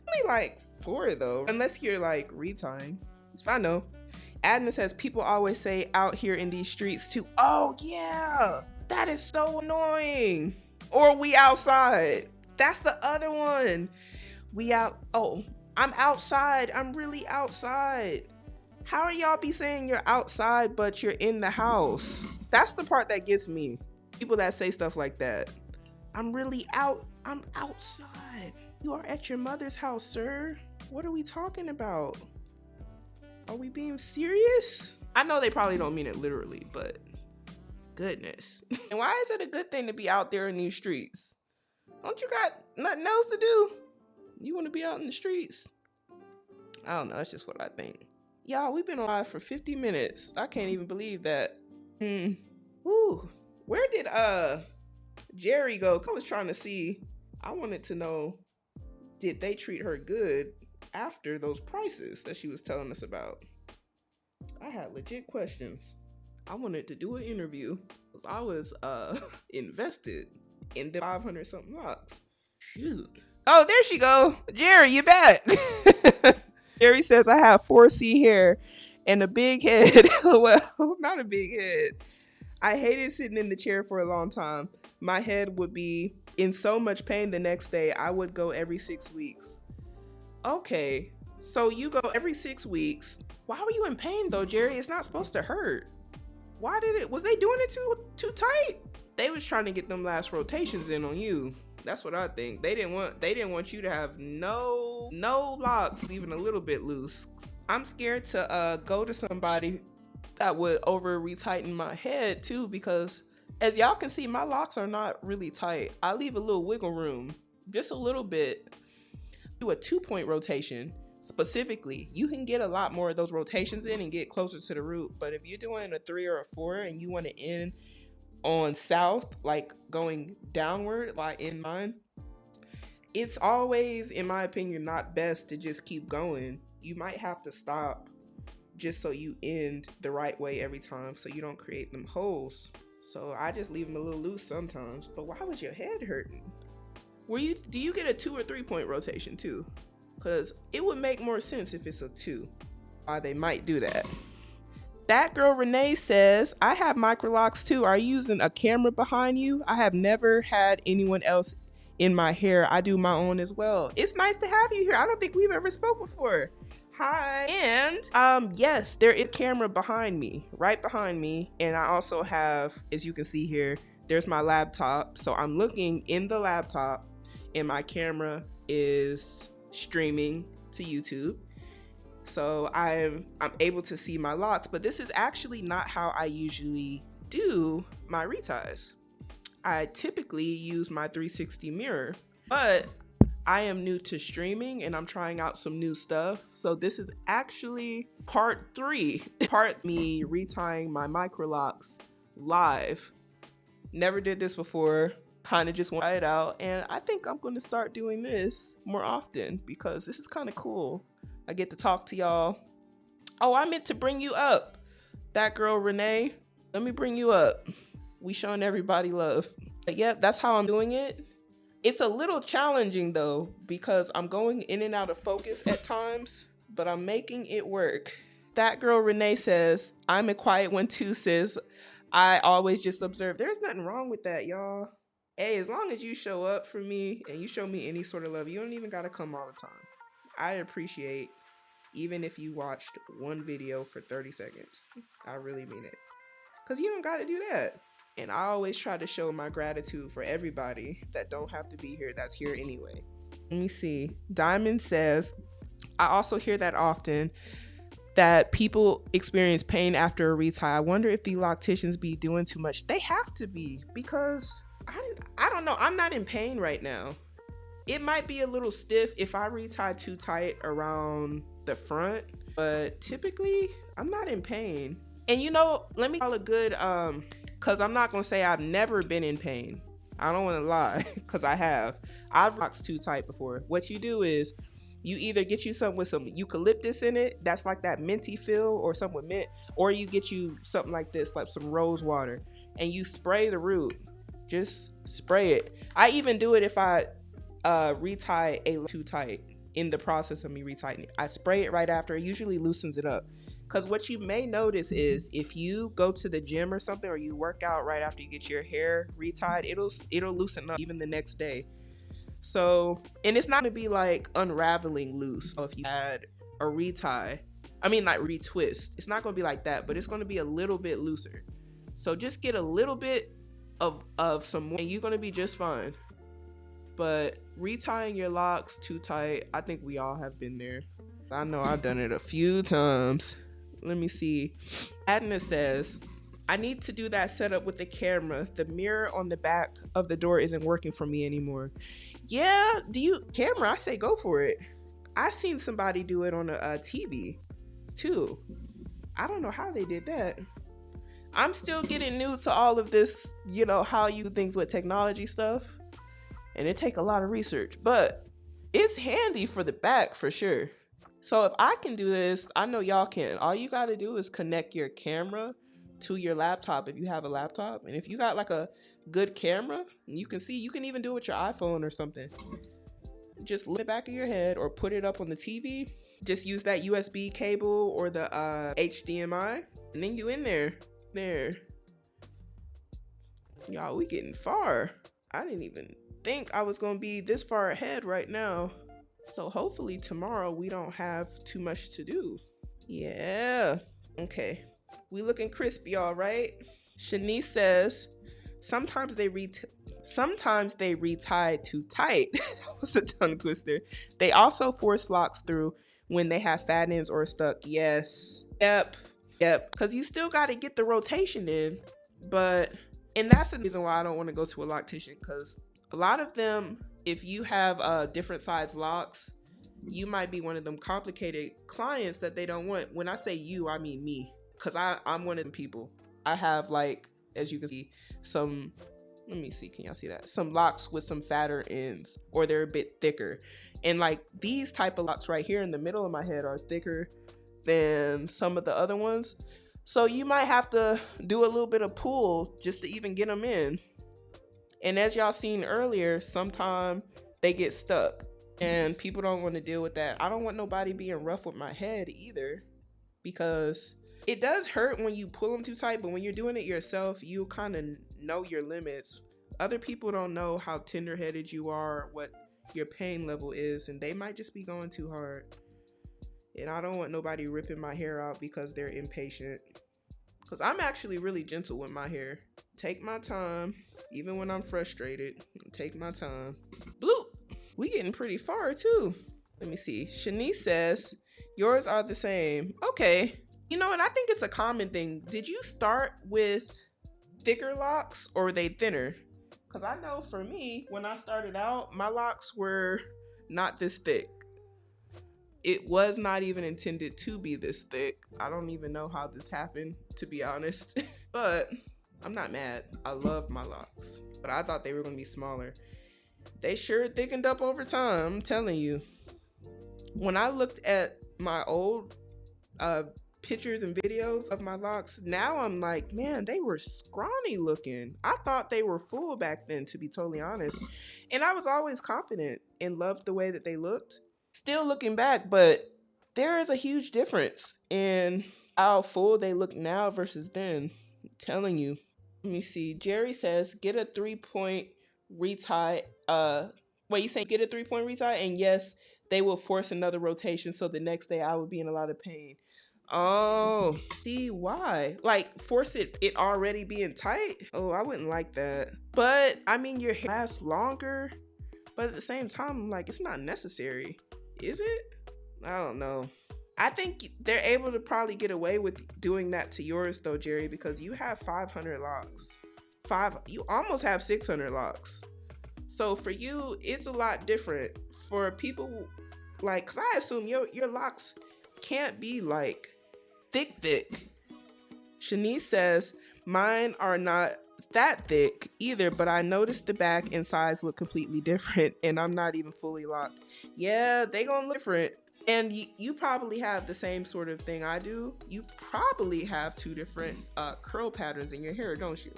Only like 4 though, unless you're like retying. It's fine though. Adna says, people always say out here in these streets too. Oh yeah, that is so annoying. Or we outside. That's the other one. We out. Oh, I'm outside. I'm really outside. How are y'all be saying you're outside, but you're in the house? That's the part that gets me. People that say stuff like that. I'm really out. I'm outside. You are at your mother's house, sir. What are we talking about? Are we being serious? I know they probably don't mean it literally, but goodness. And why is it a good thing to be out there in these streets? Don't you got nothing else to do? You want to be out in the streets? I don't know. That's just what I think. Y'all, we've been live for 50 minutes. I can't even believe that. Woo. Where did Jerry go? I was trying to see. I wanted to know, did they treat her good after those prices that she was telling us about? I had legit questions. I wanted to do an interview because I was invested in the 500 something locks. Shoot. Oh, there she go. Jerry, you back. Jerry says, I have 4C hair and a big head. Well, not a big head. I hated sitting in the chair for a long time. My head would be in so much pain the next day. I would go every 6 weeks. Okay, so you go every 6 weeks. Why were you in pain though, Jerry? It's not supposed to hurt. Why did it? Was they doing it too tight? They was trying to get them last rotations in on you. That's what I think. They didn't want you to have no locks, leaving a little bit loose. I'm scared to go to somebody that would over retighten my head too, because as y'all can see, my locks are not really tight. I leave a little wiggle room, just a little bit. Do a 2-point rotation specifically. You can get a lot more of those rotations in and get closer to the root. But if you're doing a 3 or a 4 and you want to end on south, like going downward, like in mine, it's always, in my opinion, not best to just keep going. You might have to stop just so you end the right way every time, so you don't create them holes. So I just leave them a little loose sometimes. But why was your head hurting? Do you get a 2 or 3 point rotation too? Because it would make more sense if it's a 2. Why they might do that. That girl Renee says, I have Microlocs too. Are you using a camera behind you? I have never had anyone else in my hair. I do my own as well. It's nice to have you here. I don't think we've ever spoke before. Hi. And yes, there is a camera behind me, right behind me. And I also have, as you can see here, there's my laptop. So I'm looking in the laptop and my camera is streaming to YouTube. So I'm able to see my locks, but this is actually not how I usually do my reties. I typically use my 360 mirror, but I am new to streaming and I'm trying out some new stuff. So this is actually part 3, part me retying my Microlocs live. Never did this before, kind of just want to try it out. And I think I'm going to start doing this more often because this is kind of cool. I get to talk to y'all. Oh, I meant to bring you up. That girl, Renee, let me bring you up. We showing everybody love. But yeah, that's how I'm doing it. It's a little challenging though, because I'm going in and out of focus at times, but I'm making it work. That girl, Renee says, I'm a quiet one too, sis. I always just observe. There's nothing wrong with that, y'all. Hey, as long as you show up for me and you show me any sort of love, you don't even got to come all the time. I appreciate even if you watched one video for 30 seconds. I really mean it. Because you don't got to do that. And I always try to show my gratitude for everybody that don't have to be here, that's here anyway. Let me see. Diamond says, I also hear that often, that people experience pain after a retie. I wonder if the locticians be doing too much. They have to be, because I don't know. I'm not in pain right now. It might be a little stiff if I retie too tight around the front, but typically I'm not in pain. And you know, let me call a good, cause I'm not gonna say I've never been in pain. I don't wanna lie, cause I have. I've rocked too tight before. What you do is you either get you something with some eucalyptus in it, that's like that minty feel, or something with mint, or you get you something like this, like some rose water, and you spray the root. Just spray it. I even do it if I retie a little too tight in the process of me retightening. I spray it right after. It usually loosens it up. Because what you may notice is if you go to the gym or something, or you work out right after you get your hair retied, it'll loosen up even the next day. So, and it's not gonna be like unraveling loose. So if you had a retie, I mean like retwist, it's not gonna be like that, but it's gonna be a little bit looser. So just get a little bit of some more and you're gonna be just fine. But retying your locks too tight, I think we all have been there. I know I've done it a few times. Let me see. Adna says, I need to do that setup with the camera. The mirror on the back of the door isn't working for me anymore. Yeah, camera? I say go for it. I seen somebody do it on a TV too. I don't know how they did that. I'm still getting new to all of this, you know, how you do things with technology stuff. And it take a lot of research, but it's handy for the back for sure. So if I can do this, I know y'all can. All you got to do is connect your camera to your laptop if you have a laptop. And if you got like a good camera, you can even do it with your iPhone or something. Just look at the back of your head or put it up on the TV. Just use that USB cable or the HDMI. And then you in there. There. Y'all, we getting far. I didn't even think I was going to be this far ahead right now. So hopefully tomorrow we don't have too much to do. Yeah. Okay. We looking crispy, all right? Shanice says, sometimes they retie too tight. That was a tongue twister. They also force locks through when they have fat ends or stuck. Yes. Yep. Because you still got to get the rotation in. And that's the reason why I don't want to go to a loctician, because a lot of them, if you have different size locks, you might be one of them complicated clients that they don't want. When I say you, I mean me, because I'm one of them people. I have like As you can see, let me see, can y'all see that? Some locks with some fatter ends, or they're a bit thicker. And like these type of locks right here in the middle of my head are thicker than some of the other ones. So you might have to do a little bit of pull just to even get them in. And as y'all seen earlier, sometimes they get stuck and people don't want to deal with that. I don't want nobody being rough with my head either, because it does hurt when you pull them too tight, but when you're doing it yourself, you kind of know your limits. Other people don't know how tender-headed you are, what your pain level is, and they might just be going too hard. And I don't want nobody ripping my hair out because they're impatient. Because I'm actually really gentle with my hair. Take my time, even when I'm frustrated. Take my time. Bloop! We getting pretty far too. Let me see. Shanice says, yours are the same. Okay. You know what? I think it's a common thing. Did you start with thicker locks or were they thinner? Because I know for me, when I started out, my locks were not this thick. It was not even intended to be this thick. I don't even know how this happened, to be honest. But I'm not mad. I love my locks. But I thought they were going to be smaller. They sure thickened up over time, I'm telling you. When I looked at my old pictures and videos of my locks, now I'm like, man, they were scrawny looking. I thought they were full back then, to be totally honest. And I was always confident and loved the way that they looked. Still looking back, but there is a huge difference in how full they look now versus then. I'm telling you. Let me see. Jerry says, get a 3-point retie. Wait, you say get a 3-point retie? And yes, they will force another rotation, so the next day I would be in a lot of pain. Oh, see why? Like force it already being tight? Oh, I wouldn't like that. But I mean, your hair lasts longer, but at the same time, I'm like, it's not necessary. Is it? I don't know. I think they're able to probably get away with doing that to yours though, Jerry, because you have 500 locks. You almost have 600 locks. So for you, it's a lot different. For people like, cause I assume your locks can't be like thick. Shanice says, mine are not that thick either, but I noticed the back and sides look completely different, and I'm not even fully locked. Yeah, they gonna look different. And you probably have the same sort of thing I do. You probably have 2 different curl patterns in your hair, don't you?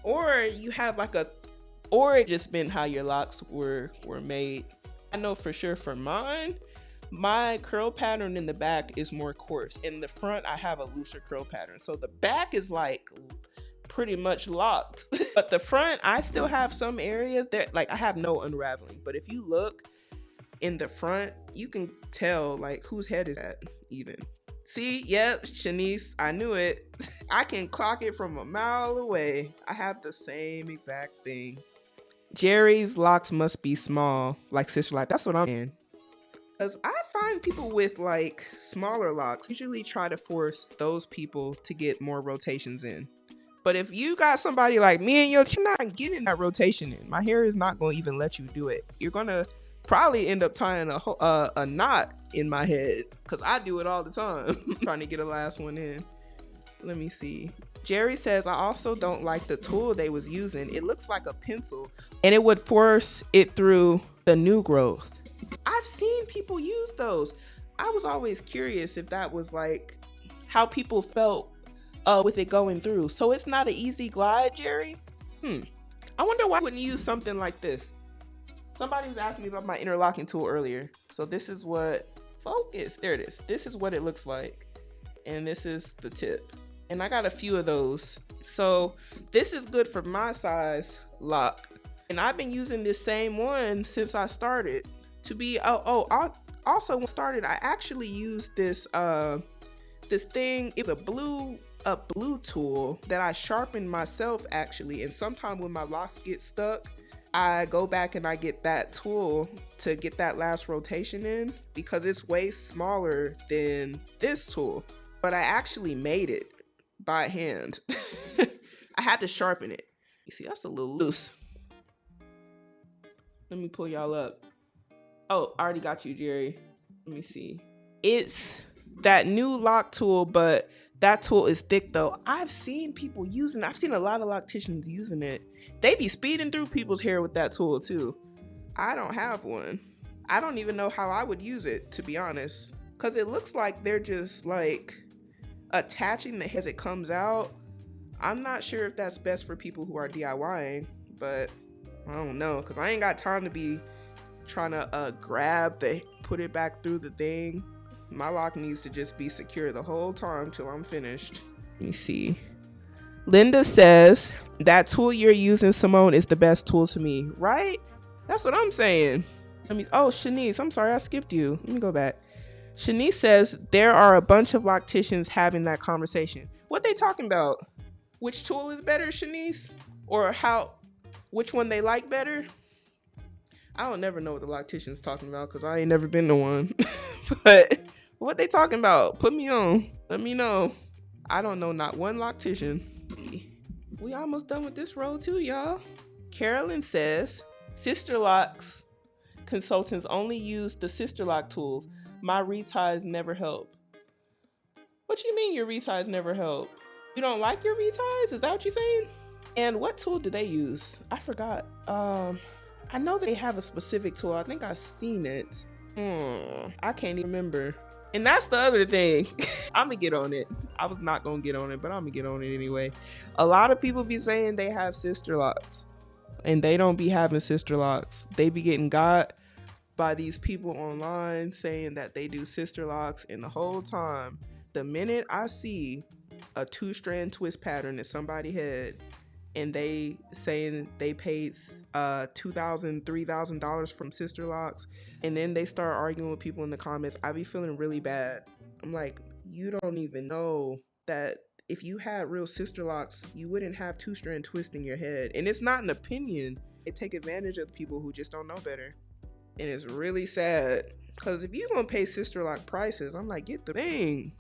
Or you have or it just been how your locks were made. I know for sure for mine, my curl pattern in the back is more coarse. In the front, I have a looser curl pattern. So the back is like pretty much locked. But the front, I still have some areas that like I have no unraveling. But if you look in the front, you can tell like whose head is that even. See, yep, Shanice, I knew it. I can clock it from a mile away. I have the same exact thing. Jerry's locks must be small, like Sister Life. That's what I'm in. Because I find people with like smaller locks usually try to force those people to get more rotations in. But if you got somebody like me and you're not getting that rotation in, my hair is not going to even let you do it. You're going to probably end up tying a knot in my head, because I do it all the time. Trying to get a last one in. Let me see. Jerry says, I also don't like the tool they was using. It looks like a pencil and it would force it through the new growth. I've seen people use those. I was always curious if that was like how people felt with it going through. So it's not an easy glide, Jerry? I wonder why I wouldn't use something like this. Somebody was asking me about my interlocking tool earlier. So this is what, focus, there it is. This is what it looks like. And this is the tip. And I got a few of those. So this is good for my size lock. And I've been using this same one since I started. Also when I started, I actually used this this thing. It's a blue tool that I sharpened myself actually. And sometimes when my locks get stuck, I go back and I get that tool to get that last rotation in, because it's way smaller than this tool. But I actually made it by hand. I had to sharpen it. You see, that's a little loose. Let me pull y'all up. Oh, I already got you, Jerry. Let me see. It's that new lock tool, but That tool is thick though. I've seen people using it. I've seen a lot of locticians using it. They be speeding through people's hair with that tool too. I don't have one. I don't even know how I would use it, to be honest. Because it looks like they're just like attaching the hair as it comes out. I'm not sure if that's best for people who are DIYing, but I don't know. Because I ain't got time to be trying to put it back through the thing. My lock needs to just be secure the whole time till I'm finished. Let me see. Linda says, that tool you're using, Simone, is the best tool to me. Right? That's what I'm saying. Shanice, I'm sorry, I skipped you. Let me go back. Shanice says, there are a bunch of locticians having that conversation. What they talking about? Which tool is better, Shanice? Or which one they like better? I don't never know what the loctician's talking about because I ain't never been to one. But what they talking about? Put me on. Let me know. I don't know not one loctician. We almost done with this row too, y'all. Carolyn says, Sister Locs consultants only use the Sister Lock tools. My reties never help. What you mean your reties never help? You don't like your reties? Is that what you're saying? And what tool do they use? I forgot. I know they have a specific tool. I think I've seen it. I can't even remember. And that's the other thing. I'm gonna get on it. I was not gonna get on it, but I'm gonna get on it anyway. A lot of people be saying they have Sister Locs, and they don't be having Sister Locs. They be getting got by these people online saying that they do Sister Locs, and the whole time, the minute I see a 2-strand twist pattern that somebody had, and they saying they paid $2,000, $3,000 from Sister Locs, and then they start arguing with people in the comments, I be feeling really bad. I'm like, you don't even know that if you had real Sister Locs, you wouldn't have 2-strand twist in your head. And it's not an opinion. It take advantage of the people who just don't know better. And it's really sad, because if you're gonna pay Sister Lock prices, I'm like, get the thing.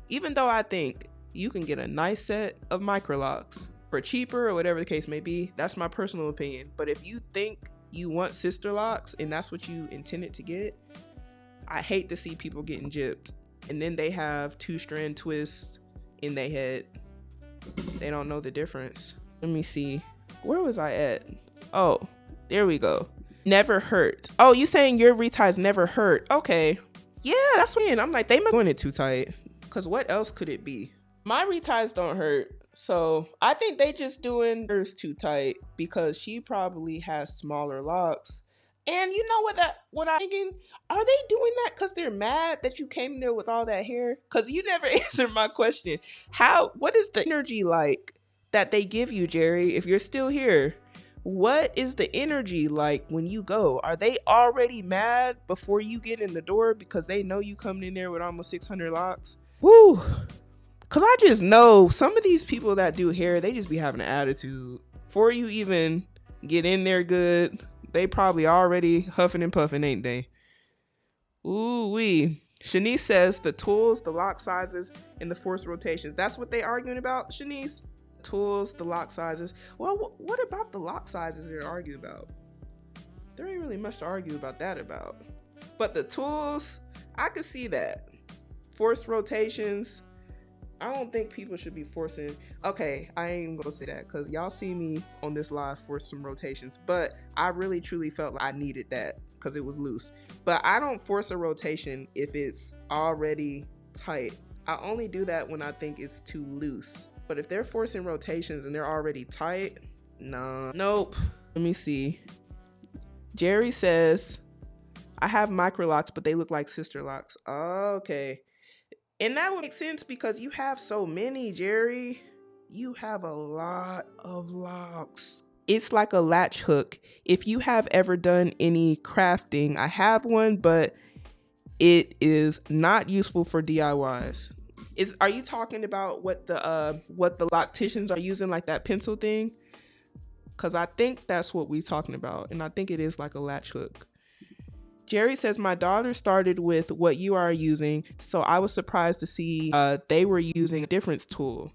Even though I think you can get a nice set of Microlocs for cheaper or whatever the case may be, that's my personal opinion. But if you think you want Sister Locs and that's what you intended to get, I hate to see people getting gypped and then they have 2-strand twists in their head. They don't know the difference. Let me see, where was I at? Oh, there we go. Never hurt. Oh, you saying your reties never hurt? Okay, yeah, that's when I'm like, they must be doing it too tight, because what else could it be? My reties don't hurt. So I think they just doing hers too tight because she probably has smaller locks. And you know what I'm thinking? Are they doing that because they're mad that you came there with all that hair? Because you never answered my question. What is the energy like that they give you, Jerry, if you're still here? What is the energy like when you go? Are they already mad before you get in the door because they know you coming in there with almost 600 locks? Woo! Because I just know some of these people that do hair, they just be having an attitude. Before you even get in there good, they probably already huffing and puffing, ain't they? Ooh-wee. Shanice says the tools, the lock sizes, and the force rotations. That's what they arguing about, Shanice? Tools, the lock sizes. Well, what about the lock sizes they're arguing about? There ain't really much to argue about that about. But the tools, I could see that. Force rotations, I don't think people should be forcing. Okay, I ain't gonna say that because y'all see me on this live force some rotations, but I really truly felt like I needed that because it was loose. But I don't force a rotation if it's already tight. I only do that when I think it's too loose. But if they're forcing rotations and they're already tight, nah, nope. Let me see. Jerry says, I have Microlocs, but they look like Sister Locs. Okay. And that would make sense because you have so many, Jerry. You have a lot of locks. It's like a latch hook. If you have ever done any crafting, I have one, but it is not useful for DIYs. Are you talking about what the locticians are using, like that pencil thing? Because I think that's what we're talking about, and I think it is like a latch hook. Jerry says, my daughter started with what you are using, so I was surprised to see they were using a difference tool.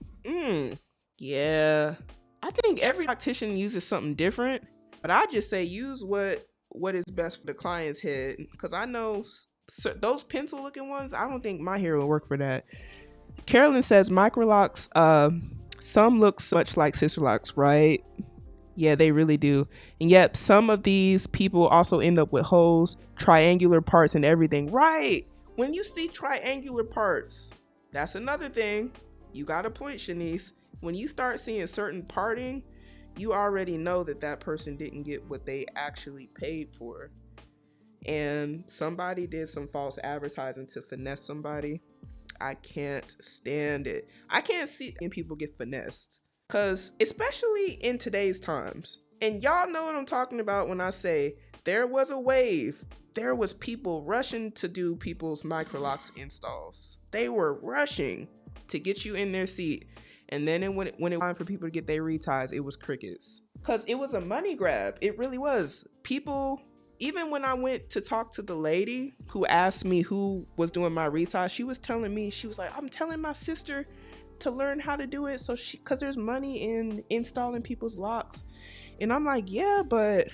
Yeah. I think every loctician uses something different, but I just say use what is best for the client's head, because I know those pencil looking ones, I don't think my hair will work for that. Carolyn says Microlocs, some look so much like sister locks, right? Yeah, they really do. And yet some of these people also end up with holes, triangular parts and everything. Right. When you see triangular parts, that's another thing. You got a point, Shanice. When you start seeing certain parting, you already know that that person didn't get what they actually paid for. And somebody did some false advertising to finesse somebody. I can't stand it. I can't see people get finessed. Because especially in today's times, and y'all know what I'm talking about when I say there was a wave. There was people rushing to do people's Microlocs installs. They were rushing to get you in their seat. And then when it was time for people to get their reties, it was crickets. Because it was a money grab. It really was. People, even when I went to talk to the lady who asked me who was doing my reties, she was telling me, she was like, I'm telling my sister to learn how to do it, so because there's money in installing people's locks. And I'm like, yeah, but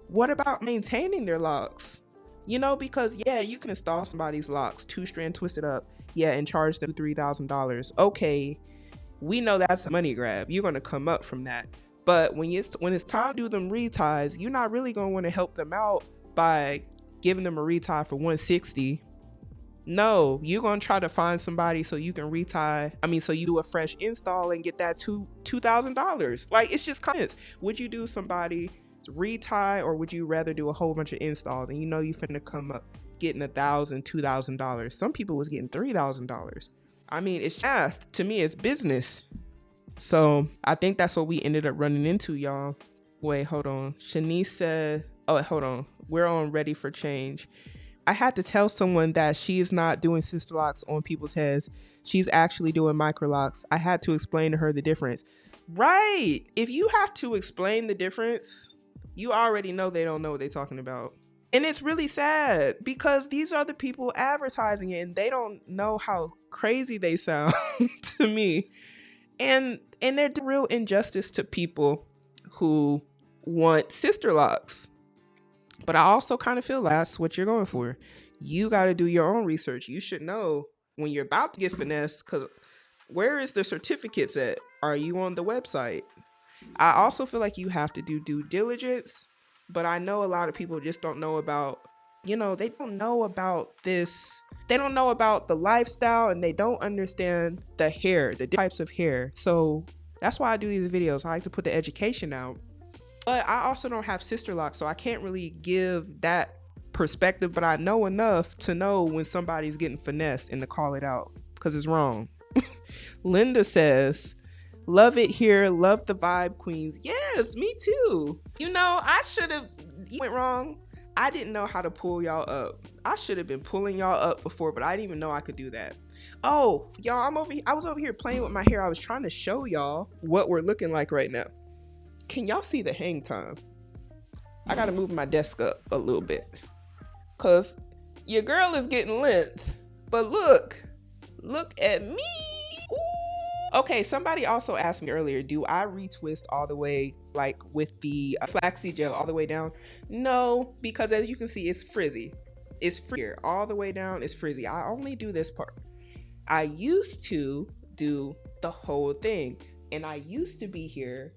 what about maintaining their locks? You know, because yeah, you can install somebody's locks 2-strand twisted up, yeah, and charge them $3,000. Okay, we know that's a money grab. You're going to come up from that. But when it's time to do them reties, you're not really going to want to help them out by giving them a retie for $160. No, you're going to try to find somebody so you can so you do a fresh install and get that $2,000. Like, it's just comments. Would you do somebody's retie, or would you rather do a whole bunch of installs and you know you finna come up getting $1,000, $2,000? Some people was getting $3,000. I mean, it's math. To me, it's business. So I think that's what we ended up running into, y'all. Wait, hold on. Shanice said, oh, hold on. We're on Ready for Change. I had to tell someone that she is not doing sister locks on people's heads. She's actually doing Microlocs. I had to explain to her the difference. Right. If you have to explain the difference, you already know they don't know what they're talking about. And it's really sad because these are the people advertising it and they don't know how crazy they sound to me. And they're doing real injustice to people who want sister locks. But I also kind of feel like that's what you're going for. You got to do your own research. You should know when you're about to get finessed, because where is the certificates at? Are you on the website? I also feel like you have to do due diligence, but I know a lot of people just don't know about, they don't know about this. They don't know about the lifestyle and they don't understand the hair, the types of hair. So that's why I do these videos. I like to put the education out. But I also don't have sister locks, so I can't really give that perspective, but I know enough to know when somebody's getting finessed and to call it out because it's wrong. Linda says, love it here, love the vibe, queens. Yes, me too. I should have went wrong. I didn't know how to pull y'all up. I should have been pulling y'all up before, but I didn't even know I could do that. Oh, y'all, I was over here playing with my hair. I was trying to show y'all what we're looking like right now. Can y'all see the hang time? I gotta move my desk up a little bit because your girl is getting length. But look at me. Ooh. Okay, somebody also asked me earlier, do I retwist all the way, like with the flaxseed gel all the way down? No, because as you can see, it's frizzy. It's here all the way down. It's frizzy. I only do this part. I used to do the whole thing, and I used to be here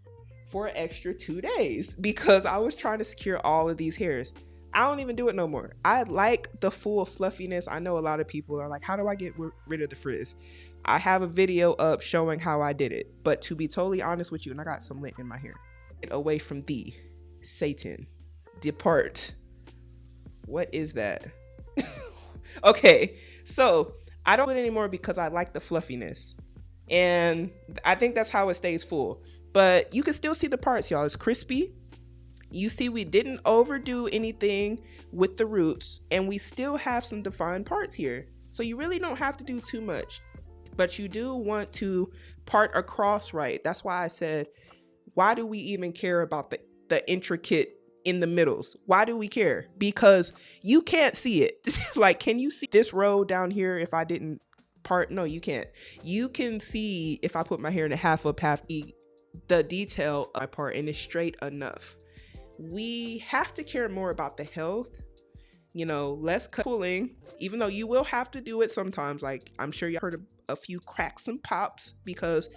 for an extra 2 days because I was trying to secure all of these hairs. I don't even do it no more. I like the full fluffiness. I know a lot of people are like, how do I get rid of the frizz? I have a video up showing how I did it. But to be totally honest with you, and I got some lint in my hair. Get away from thee, Satan. Depart. What is that? Okay, so I don't do it anymore because I like the fluffiness. And I think that's how it stays full. But you can still see the parts, y'all. It's crispy. You see, we didn't overdo anything with the roots, and we still have some defined parts here. So you really don't have to do too much, but you do want to part across right. That's why I said, why do we even care about the intricate in the middles? Why do we care? Because you can't see it. Like, can you see this row down here if I didn't part? No, you can't. You can see if I put my hair in a half up, half E, the detail of my part, and it's straight enough. We have to care more about the health less pulling, even though you will have to do it sometimes. Like, I'm sure you heard a few cracks and pops because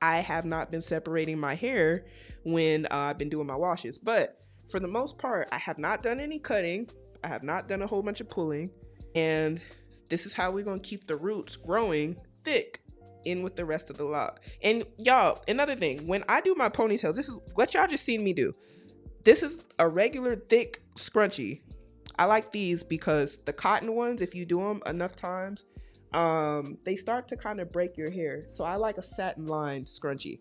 I have not been separating my hair when I've been doing my washes. But for the most part, I have not done any cutting. I have not done a whole bunch of pulling. And this is how we're going to keep the roots growing thick in with the rest of the lock. And y'all, another thing, when I do my ponytails, this is what y'all just seen me do. This is a regular thick scrunchie. I like these because the cotton ones, if you do them enough times, they start to kind of break your hair. So I like a satin lined scrunchie.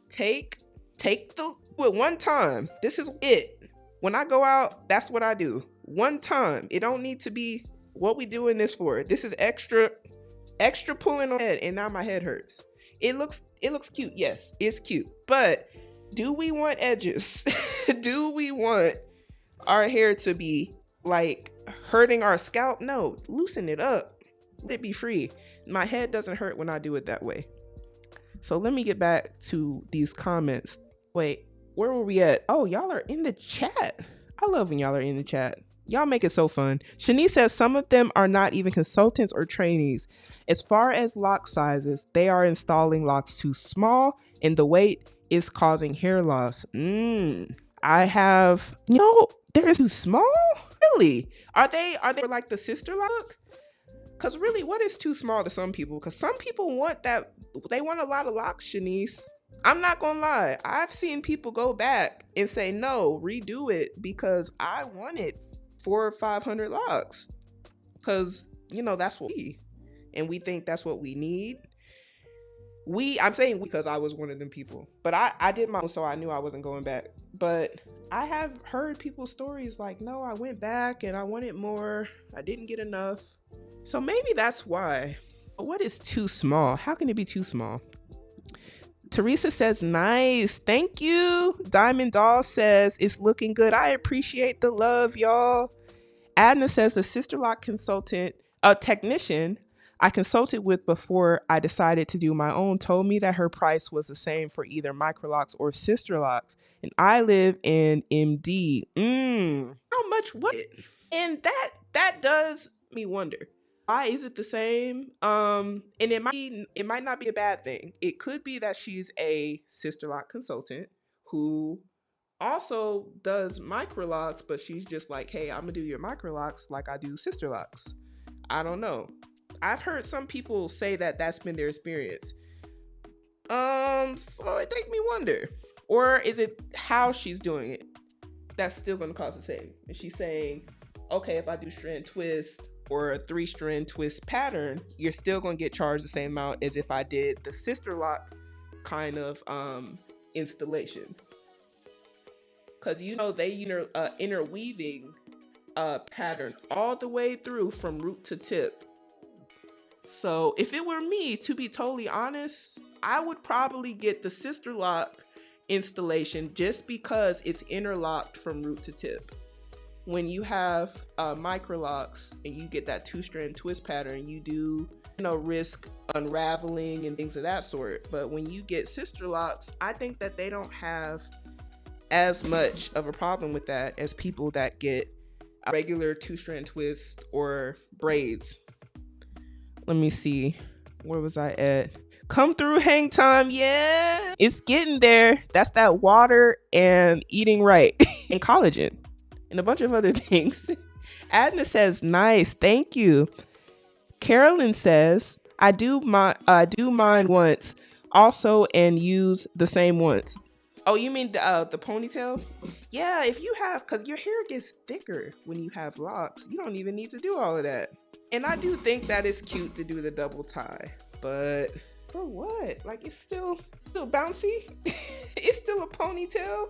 Take the one time. This is it. When I go out, that's what I do. One time. It don't need to be what we doing this for. This is extra pulling on head, and now my head hurts. It looks cute. Yes, it's cute. But do we want edges? Do we want our hair to be like hurting our scalp? No, loosen it up. Let it be free. My head doesn't hurt when I do it that way. So let me get back to these comments. Wait, where were we at? Oh, y'all are in the chat. I love when y'all are in the chat. Y'all make it so fun. Shanice says some of them are not even consultants or trainees. As far as lock sizes, they are installing locks too small and the weight is causing hair loss. I have, they're too small? Really? Are they like the sister lock? Because really, what is too small to some people? Because some people want that. They want a lot of locks, Shanice. I'm not going to lie. I've seen people go back and say, no, redo it because I wanted 400 or 500 locks. Because, that's what we think that's what we need. I'm saying because I was one of them people. But I did my own, so I knew I wasn't going back. But I have heard people's stories like, no, I went back and I wanted more. I didn't get enough. So maybe that's why. But what is too small? How can it be too small? Teresa says, nice. Thank you. Diamond Doll says, it's looking good. I appreciate the love, y'all. Adna says, the Sister Lock technician I consulted with before I decided to do my own told me that her price was the same for either Microlocs or Sister Locks. And I live in MD. How much was it? And that does me wonder. Why is it the same? And it might not be a bad thing. It could be that she's a Sister Lock consultant who also does Microlocs, but she's just like, hey, I'm gonna do your Microlocs like I do Sister Locks. I don't know. I've heard some people say that that's been their experience. So it makes me wonder. Or is it how she's doing it that's still gonna cost the same? And she's saying, okay, if I do strand twist or a 3-strand twist pattern, you're still gonna get charged the same amount as if I did the Sister Lock kind of installation. Because they interweaving pattern all the way through from root to tip. So if it were me, to be totally honest, I would probably get the Sister Lock installation just because it's interlocked from root to tip. When you have Microlocs and you get that 2-strand twist pattern, you do risk unraveling and things of that sort. But when you get Sister Locks, I think that they don't have as much of a problem with that as people that get a regular 2-strand twist or braids. Let me see. Where was I at? Come through hang time. Yeah, it's getting there. That's that water and eating right and collagen and a bunch of other things. Adna says, nice. Thank you. Carolyn says, I do mine once also and use the same once. Oh, you mean the ponytail? Yeah, if you have, because your hair gets thicker when you have locks. You don't even need to do all of that. And I do think that it's cute to do the double tie, but for what? Like, it's still bouncy. It's still a ponytail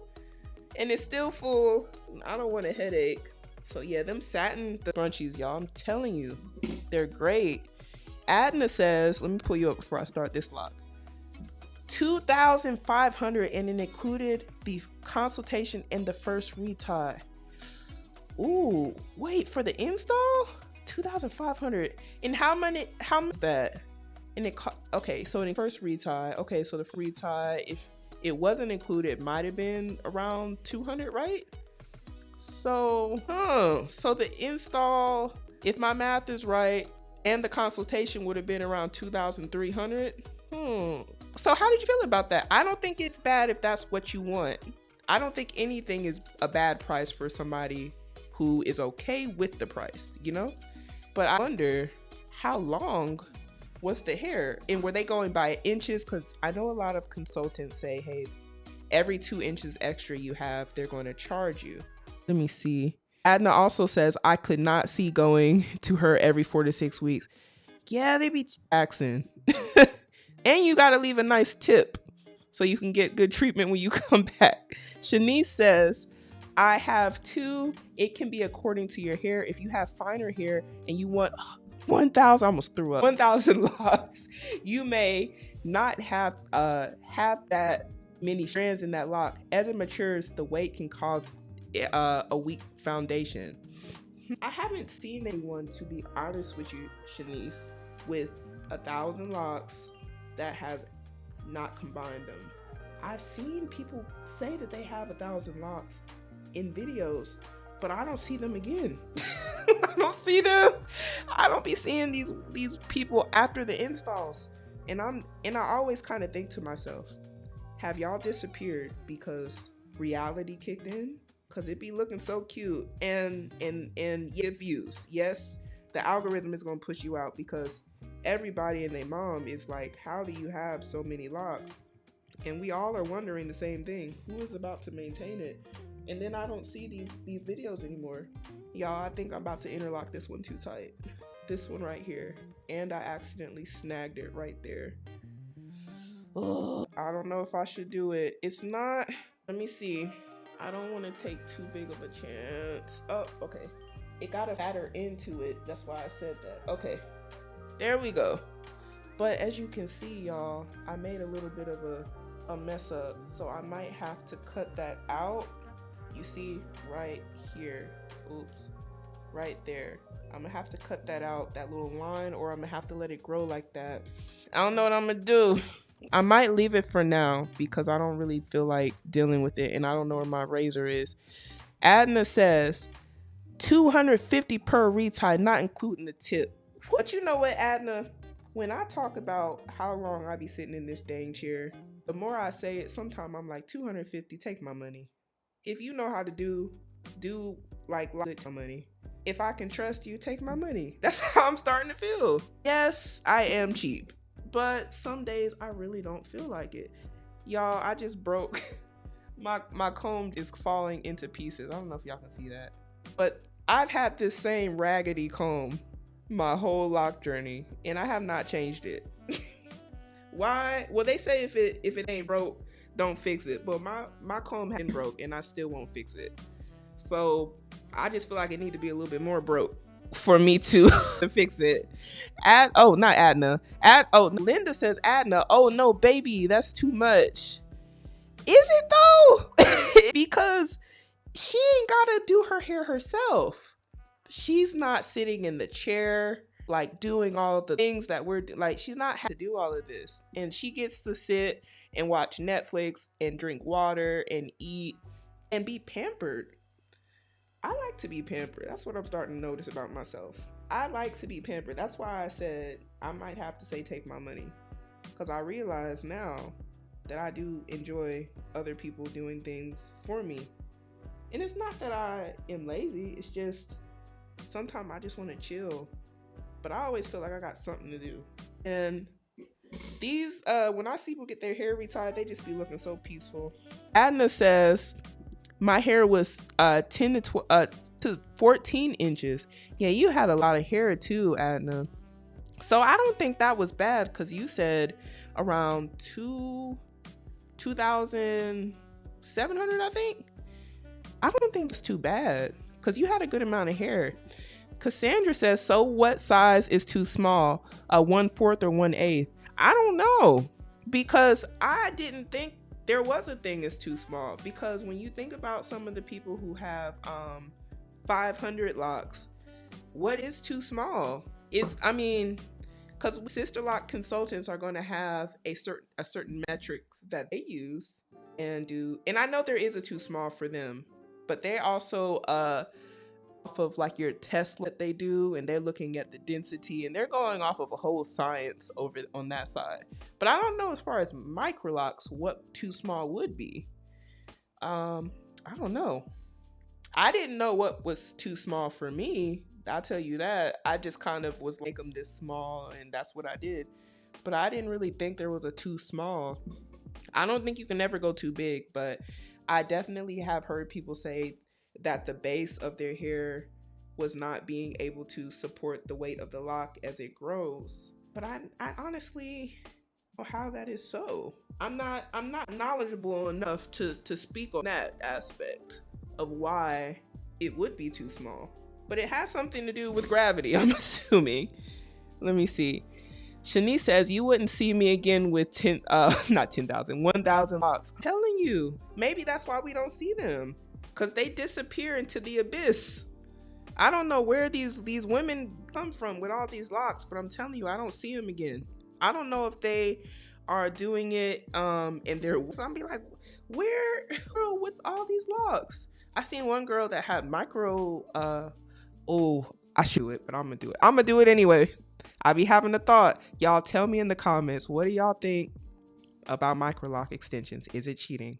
and it's still full. I don't want a headache. So yeah, them satin scrunchies, y'all, I'm telling you, they're great. Adna says, let me pull you up before I start this lock. $2,500 and it included the consultation and the first retie. Ooh, wait, for the install? $2,500. And how much is that? And okay, so the first retie, okay, so the retie, if it wasn't included, it might have been around $200, right? So the install, if my math is right, and the consultation would have been around 2,300. So how did you feel about that? I don't think it's bad if that's what you want. I don't think anything is a bad price for somebody who is okay with the price, you know? But I wonder, how long was the hair? And were they going by inches? Because I know a lot of consultants say, hey, every 2 inches extra you have, they're going to charge you. Let me see. Adna also says, I could not see going to her every 4 to 6 weeks. Yeah, they be taxing. And you got to leave a nice tip so you can get good treatment when you come back. Shanice says, I have 2. It can be according to your hair. If you have finer hair and you want 1,000, I almost threw up, 1,000 locks, you may not have that many strands in that lock. As it matures, the weight can cause a weak foundation. I haven't seen anyone, to be honest with you, Shanice, with 1,000 locks that has not combined them. I've seen people say that they have 1,000 locks in videos, but I don't see them again. I don't see them. I don't be seeing these people after the installs. And I always kind of think to myself, have y'all disappeared because reality kicked in? Because it be looking so cute and get views. Yes, the algorithm is going to push you out because everybody and their mom is like, how do you have so many locks? And we all are wondering the same thing. Who is about to maintain it? And then I don't see these videos anymore. Y'all, I think I'm about to interlock this one too tight. This one right here. And I accidentally snagged it right there. Oh, I don't know if I should do it. It's not, let me see. I don't want to take too big of a chance. Oh, okay. It got a fatter into it. That's why I said that. Okay, there we go. But as you can see, y'all, I made a little bit of a mess up. So I might have to cut that out. You see right here. Oops. Right there. I'm gonna have to cut that out, that little line, or I'm gonna have to let it grow like that. I don't know what I'm gonna do. I might leave it for now because I don't really feel like dealing with it and I don't know where my razor is. Adna says 250 per retie, not including the tip. But you know what, Adna? When I talk about how long I be sitting in this dang chair, the more I say it, sometimes I'm like, 250, take my money. If you know how to do like my money. If I can trust you, take my money. That's how I'm starting to feel. Yes, I am cheap. But some days I really don't feel like it. Y'all, I just broke. My comb is falling into pieces. I don't know if y'all can see that. But I've had this same raggedy comb my whole lock journey, and I have not changed it. Why? Well, they say if it ain't broke, don't fix it. But my comb hasn't broke, and I still won't fix it. So I just feel like it need to be a little bit more broke for me to fix it. Not Adna. Linda says Adna. Oh no, baby, that's too much. Is it though? Because she ain't gotta do her hair herself. She's not sitting in the chair like doing all the things that we're like. She's not having to do all of this, and she gets to sit and watch Netflix and drink water and eat and be pampered. I like to be pampered. That's what I'm starting to notice about myself. I like to be pampered. That's why I said I might have to say take my money. Because I realize now that I do enjoy other people doing things for me. And it's not that I am lazy. It's just sometimes I just want to chill. But I always feel like I got something to do. And these, when I see people get their hair retied, they just be looking so peaceful. Adna says, my hair was 10 to 14 inches. Yeah, you had a lot of hair too, Adna. So I don't think that was bad because you said around 2,700, I think. I don't think it's too bad because you had a good amount of hair. Cassandra says, so what size is too small? 1/4 or 1/8? I don't know, because I didn't think there was a thing as too small, because when you think about some of the people who have 500 locks, what is too small? Because Sister Loc consultants are going to have a certain metrics that they use and do, and I know there is a too small for them, but they also off of like your Tesla that they do, and they're looking at the density, and they're going off of a whole science over on that side. But I don't know as far as Microlocs what too small would be. I don't know. I didn't know what was too small for me. I'll tell you that. I just kind of was like, them this small, and that's what I did. But I didn't really think there was a too small. I don't think you can ever go too big, but I definitely have heard people say that the base of their hair was not being able to support the weight of the lock as it grows. But I honestly don't know how that is so. I'm not knowledgeable enough to speak on that aspect of why it would be too small. But it has something to do with gravity, I'm assuming. Let me see. Shanice says, you wouldn't see me again with 1,000 locks. I'm telling you, maybe that's why we don't see them. Because they disappear into the abyss. I don't know where these women come from with all these locks, but I'm telling you, I don't see them again. I don't know if they are doing it in their... So I'm be like, where girl with all these locks? I seen one girl that had micro... I should do it, but I'm going to do it. I'm going to do it anyway. I be having a thought. Y'all tell me in the comments, what do y'all think about Microloc extensions? Is it cheating?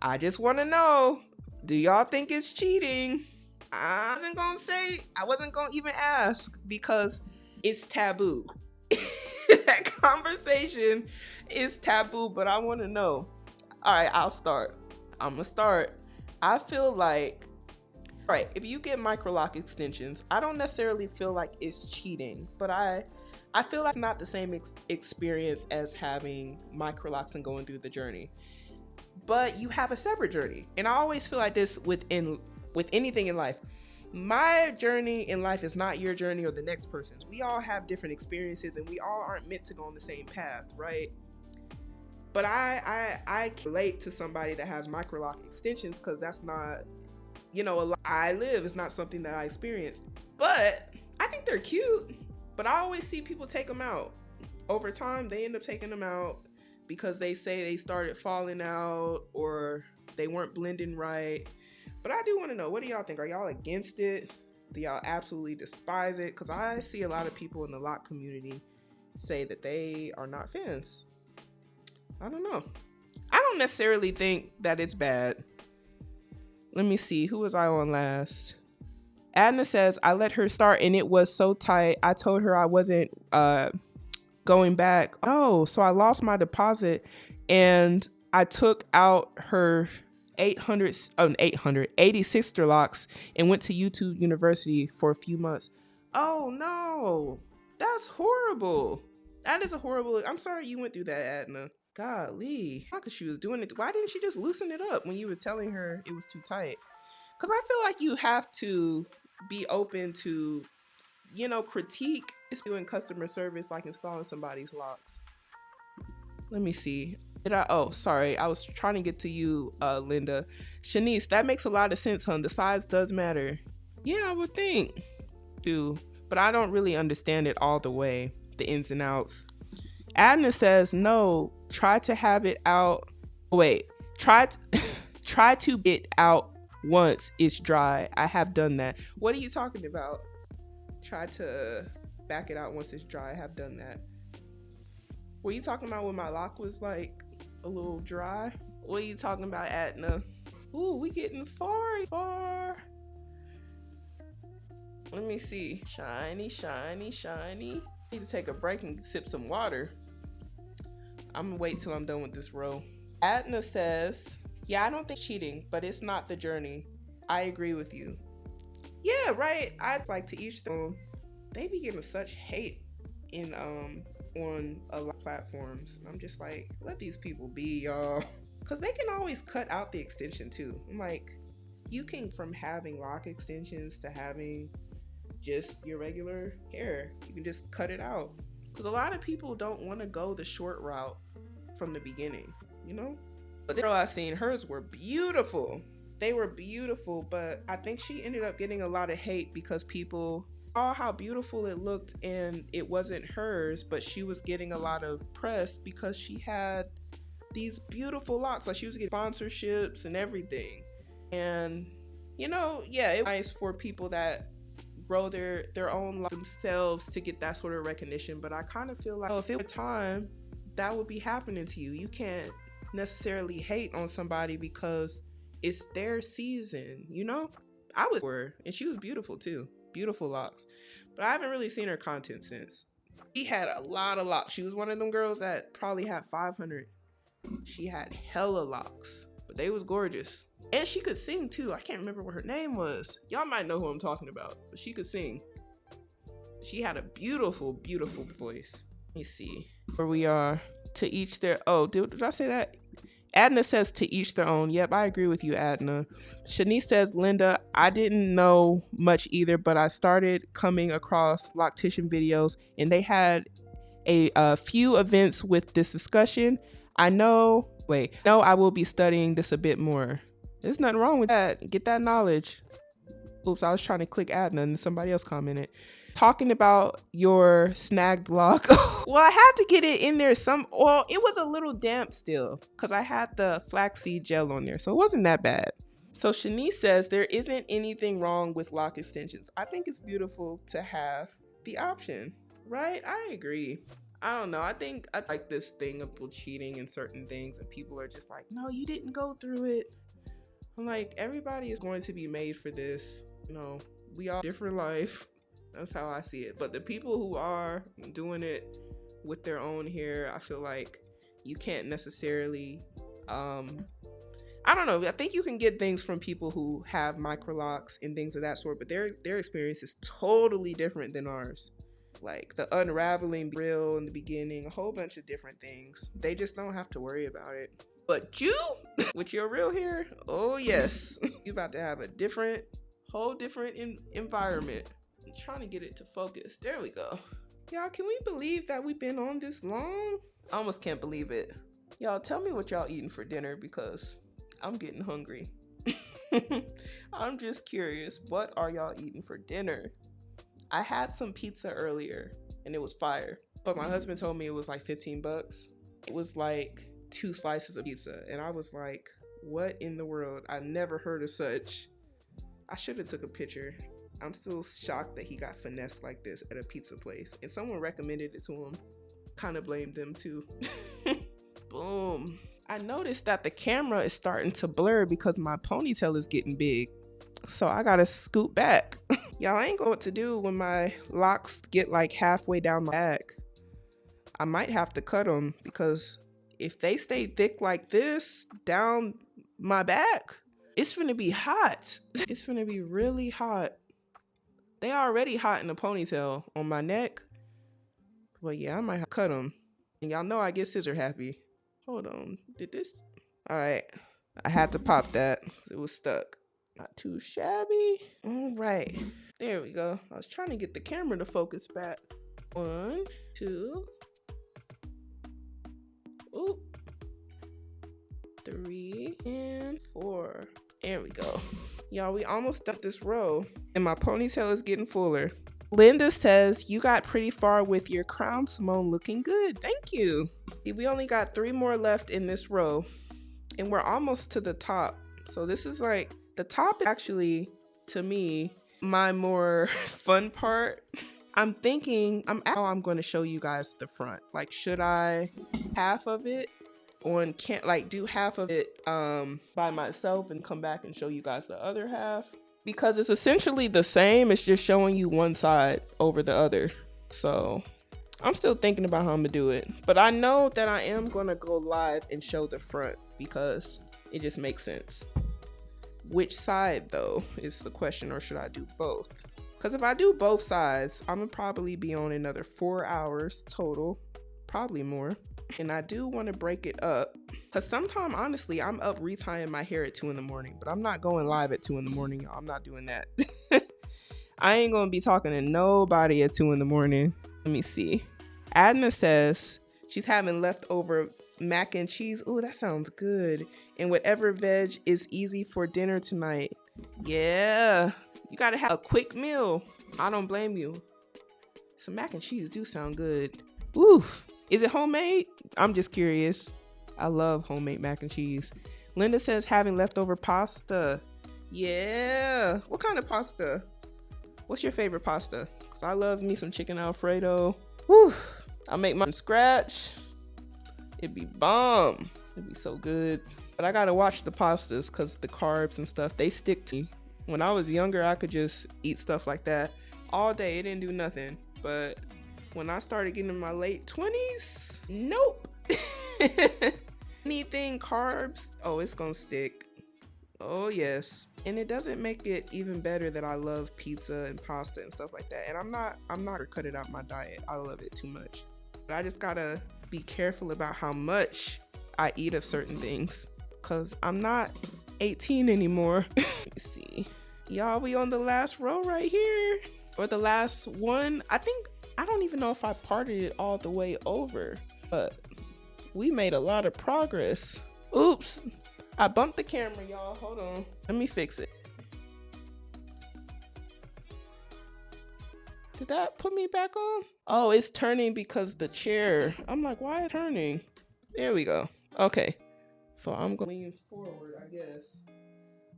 I just want to know, do y'all think it's cheating? I wasn't going to even ask because it's taboo. That conversation is taboo, but I want to know. All right, I'll start. I'm going to start. I feel like, right, if you get Microloc extensions, I don't necessarily feel like it's cheating, but I feel like it's not the same experience as having Microlocs and going through the journey. But you have a separate journey. And I always feel like this with anything in life. My journey in life is not your journey or the next person's. We all have different experiences and we all aren't meant to go on the same path, right? But I can relate to somebody that has Microloc extensions because that's not, a life I live. It's not something that I experienced. But I think they're cute. But I always see people take them out. Over time, they end up taking them out because they say they started falling out or they weren't blending right. But I do want to know, what do y'all think? Are y'all against it? Do y'all absolutely despise it? Because I see a lot of people in the lock community say that they are not fans. I don't know. I don't necessarily think that it's bad. Let me see. Who was I on last? Adna says, I let her start and it was so tight. I told her I wasn't going back. Oh, so I lost my deposit and I took out her 80 sister locks and went to YouTube University for a few months. Oh no, that's horrible. That is a horrible. I'm sorry you went through that, Adna. Golly, how could she was doing it? Why didn't she just loosen it up when you was telling her it was too tight? Because I feel like you have to be open to, critique. It's doing customer service, like installing somebody's locks. Let me see. Sorry. I was trying to get to you, Linda. Shanice, that makes a lot of sense, hun. The size does matter. Yeah, I would think. Too. But I don't really understand it all the way. The ins and outs. Adna says, no, try to have it out. Wait, try to get out once it's dry. I have done that. What are you talking about? Try to back it out once it's dry. I have done that. Were you talking about when my lock was like a little dry? What are you talking about, Adna? Ooh, we getting far. Let me see. Shiny. Need to take a break and sip some water. I'm gonna wait till I'm done with this row. Adna says, yeah, I don't think cheating, but it's not the journey. I agree with you. Yeah, right. I'd like to each them. They be getting such hate on a lot of platforms. I'm just like, let these people be, y'all. Because they can always cut out the extension too. I'm like, you can, from having lock extensions to having just your regular hair, you can just cut it out. Because a lot of people don't want to go the short route from the beginning, But the girl I seen, hers were beautiful. They were beautiful, but I think she ended up getting a lot of hate because people saw how beautiful it looked and it wasn't hers, but she was getting a lot of press because she had these beautiful locks. Like she was getting sponsorships and everything. And yeah, it's nice for people that grow their own life themselves to get that sort of recognition. But I kind of feel like, if it were time, that would be happening to you. You can't necessarily hate on somebody because it's their season. I was her, and she was beautiful too, beautiful locks. But I haven't really seen her content since. She had a lot of locks. She was one of them girls that probably had 500. She had hella locks, but they was gorgeous. And she could sing too. I can't remember what her name was. Y'all might know who I'm talking about, but she could sing. She had a beautiful, beautiful voice. Let me see where we are. To each their. Oh, did I say that? Adna says to each their own. Yep, I agree with you, Adna. Shanice says, Linda, I didn't know much either, but I started coming across loctician videos, and they had a few events with this discussion. I will be studying this a bit more. There's nothing wrong with that. Get that knowledge. Oops, I was trying to click Adna and somebody else commented. Talking about your snagged lock. Well, I had to get it in there it was a little damp still because I had the flaxseed gel on there, so it wasn't that bad. So Shanice says there isn't anything wrong with lock extensions. I think it's beautiful to have the option, right? I agree. I don't know. I think I like this thing of cheating in certain things, and people are just like, no, you didn't go through it. I'm like, everybody is going to be made for this. We all different life. That's how I see it. But the people who are doing it with their own hair, I feel like you can't necessarily, I don't know. I think you can get things from people who have microlocs and things of that sort, but their experience is totally different than ours. Like the unraveling real in the beginning, a whole bunch of different things. They just don't have to worry about it. But you, with your real hair, oh yes, you're about to have a whole different environment. I'm trying to get it to focus. There we go. Y'all, can we believe that we've been on this long? I almost can't believe it. Y'all, tell me what y'all eating for dinner because I'm getting hungry. I'm just curious. What are y'all eating for dinner? I had some pizza earlier and it was fire, but my husband told me it was like $15. It was like 2 slices of pizza, and I was like, what in the world? I never heard of such. I should have took a picture. I'm still shocked that he got finessed like this at a pizza place, and someone recommended it to him. Kind of blamed them too. Boom. I noticed that the camera is starting to blur because my ponytail is getting big, so I gotta scoot back. Y'all, ain't know what to do when my locks get like halfway down my back. I might have to cut them because if they stay thick like this down my back, it's gonna be hot. It's gonna be really hot. They already hot in the ponytail on my neck. But yeah, I might have to cut them. And y'all know I get scissor happy. Hold on, did this? All right, I had to pop that. It was stuck. Not too shabby. All right, there we go. I was trying to get the camera to focus back. 1, 2. Ooh. 3 and 4. There we go. Y'all, we almost done this row and my ponytail is getting fuller. Linda says, you got pretty far with your crown, Simone, looking good. Thank you. We only got 3 more left in this row and we're almost to the top. So this is like, the top is actually, to me, my more fun part. I'm thinking, I'm going to show you guys the front. Like, should I half of it or can't like do half of it by myself and come back and show you guys the other half? Because it's essentially the same. It's just showing you one side over the other. So I'm still thinking about how I'm gonna do it. But I know that I am gonna go live and show the front because it just makes sense. Which side though is the question, or should I do both? Because if I do both sides, I'm gonna probably be on another 4 hours total, probably more. And I do want to break it up because sometimes, honestly, I'm up retying my hair at 2 in the morning, but I'm not going live at 2 in the morning, y'all. I'm not doing that. I ain't gonna be talking to nobody at 2 in the morning. Let me see. Adna says she's having leftover mac and cheese. Oh, that sounds good. And whatever veg is easy for dinner tonight. Yeah, you gotta have a quick meal. I don't blame you. Some mac and cheese do sound good. Ooh, is it homemade? I'm just curious. I love homemade mac and cheese. Linda says having leftover pasta. Yeah. What kind of pasta? What's your favorite pasta? Cause I love me some chicken Alfredo. Whew. I make mine from scratch. It'd be bomb. It'd be so good. But I gotta watch the pastas because the carbs and stuff, they stick to me. When I was younger, I could just eat stuff like that all day. It didn't do nothing. But when I started getting in my late 20s, nope. Anything carbs, oh, it's gonna stick. Oh yes. And it doesn't make it even better that I love pizza and pasta and stuff like that. And I'm not gonna cut it out my diet. I love it too much. But I just gotta be careful about how much I eat of certain things, cause I'm not 18 anymore. Let me see. Y'all, we on the last row right here. Or the last one. I don't even know if I parted it all the way over, but we made a lot of progress. Oops. I bumped the camera, y'all. Hold on. Let me fix it. Did that put me back on? Oh, it's turning because the chair. I'm like, why is it turning? There we go. Okay. So I'm going to lean forward, I guess.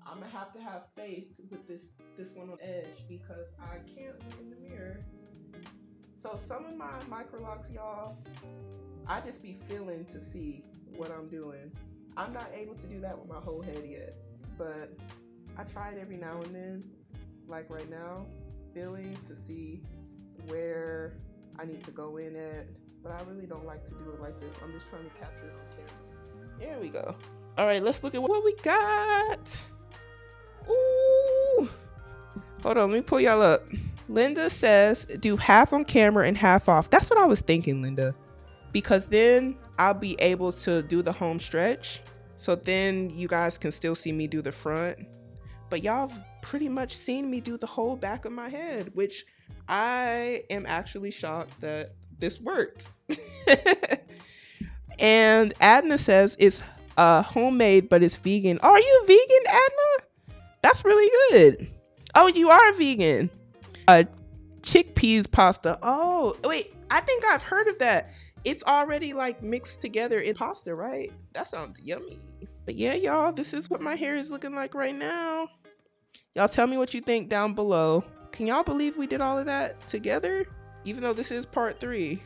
I'm going to have faith with this one on edge because I can't look in the mirror. So some of my Microlocs, y'all, I just be feeling to see what I'm doing. I'm not able to do that with my whole head yet, but I try it every now and then, like right now, feeling to see where I need to go in at, but I really don't like to do it like this. I'm just trying to capture it on camera. There we go. All right, let's look at what we got. Ooh. Hold on, let me pull y'all up. Linda says, do half on camera and half off. That's what I was thinking, Linda. Because then I'll be able to do the home stretch. So then you guys can still see me do the front. But y'all have pretty much seen me do the whole back of my head, which I am actually shocked that this worked. And Adna says it's homemade, but it's vegan. Oh, are you vegan, Adna? That's really good. Oh, you are vegan. Chickpeas pasta. Oh, wait, I think I've heard of that. It's already like mixed together in pasta, right? That sounds yummy. But yeah, y'all, this is what my hair is looking like right now. Y'all tell me what you think down below. Can y'all believe we did all of that together? Even though this is part 3.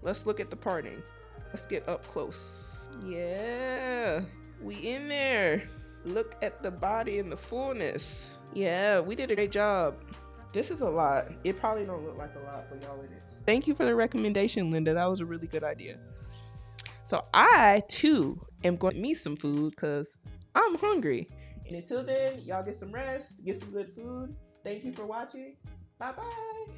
Let's look at the parting. Let's get up close. Yeah, we in there. Look at the body and the fullness. Yeah, we did a great job. This is a lot. It probably don't look like a lot, but y'all, it is. Thank you for the recommendation, Linda. That was a really good idea. So I, too, am going to eat me some food because I'm hungry. And until then, y'all get some rest, get some good food. Thank you for watching. Bye-bye.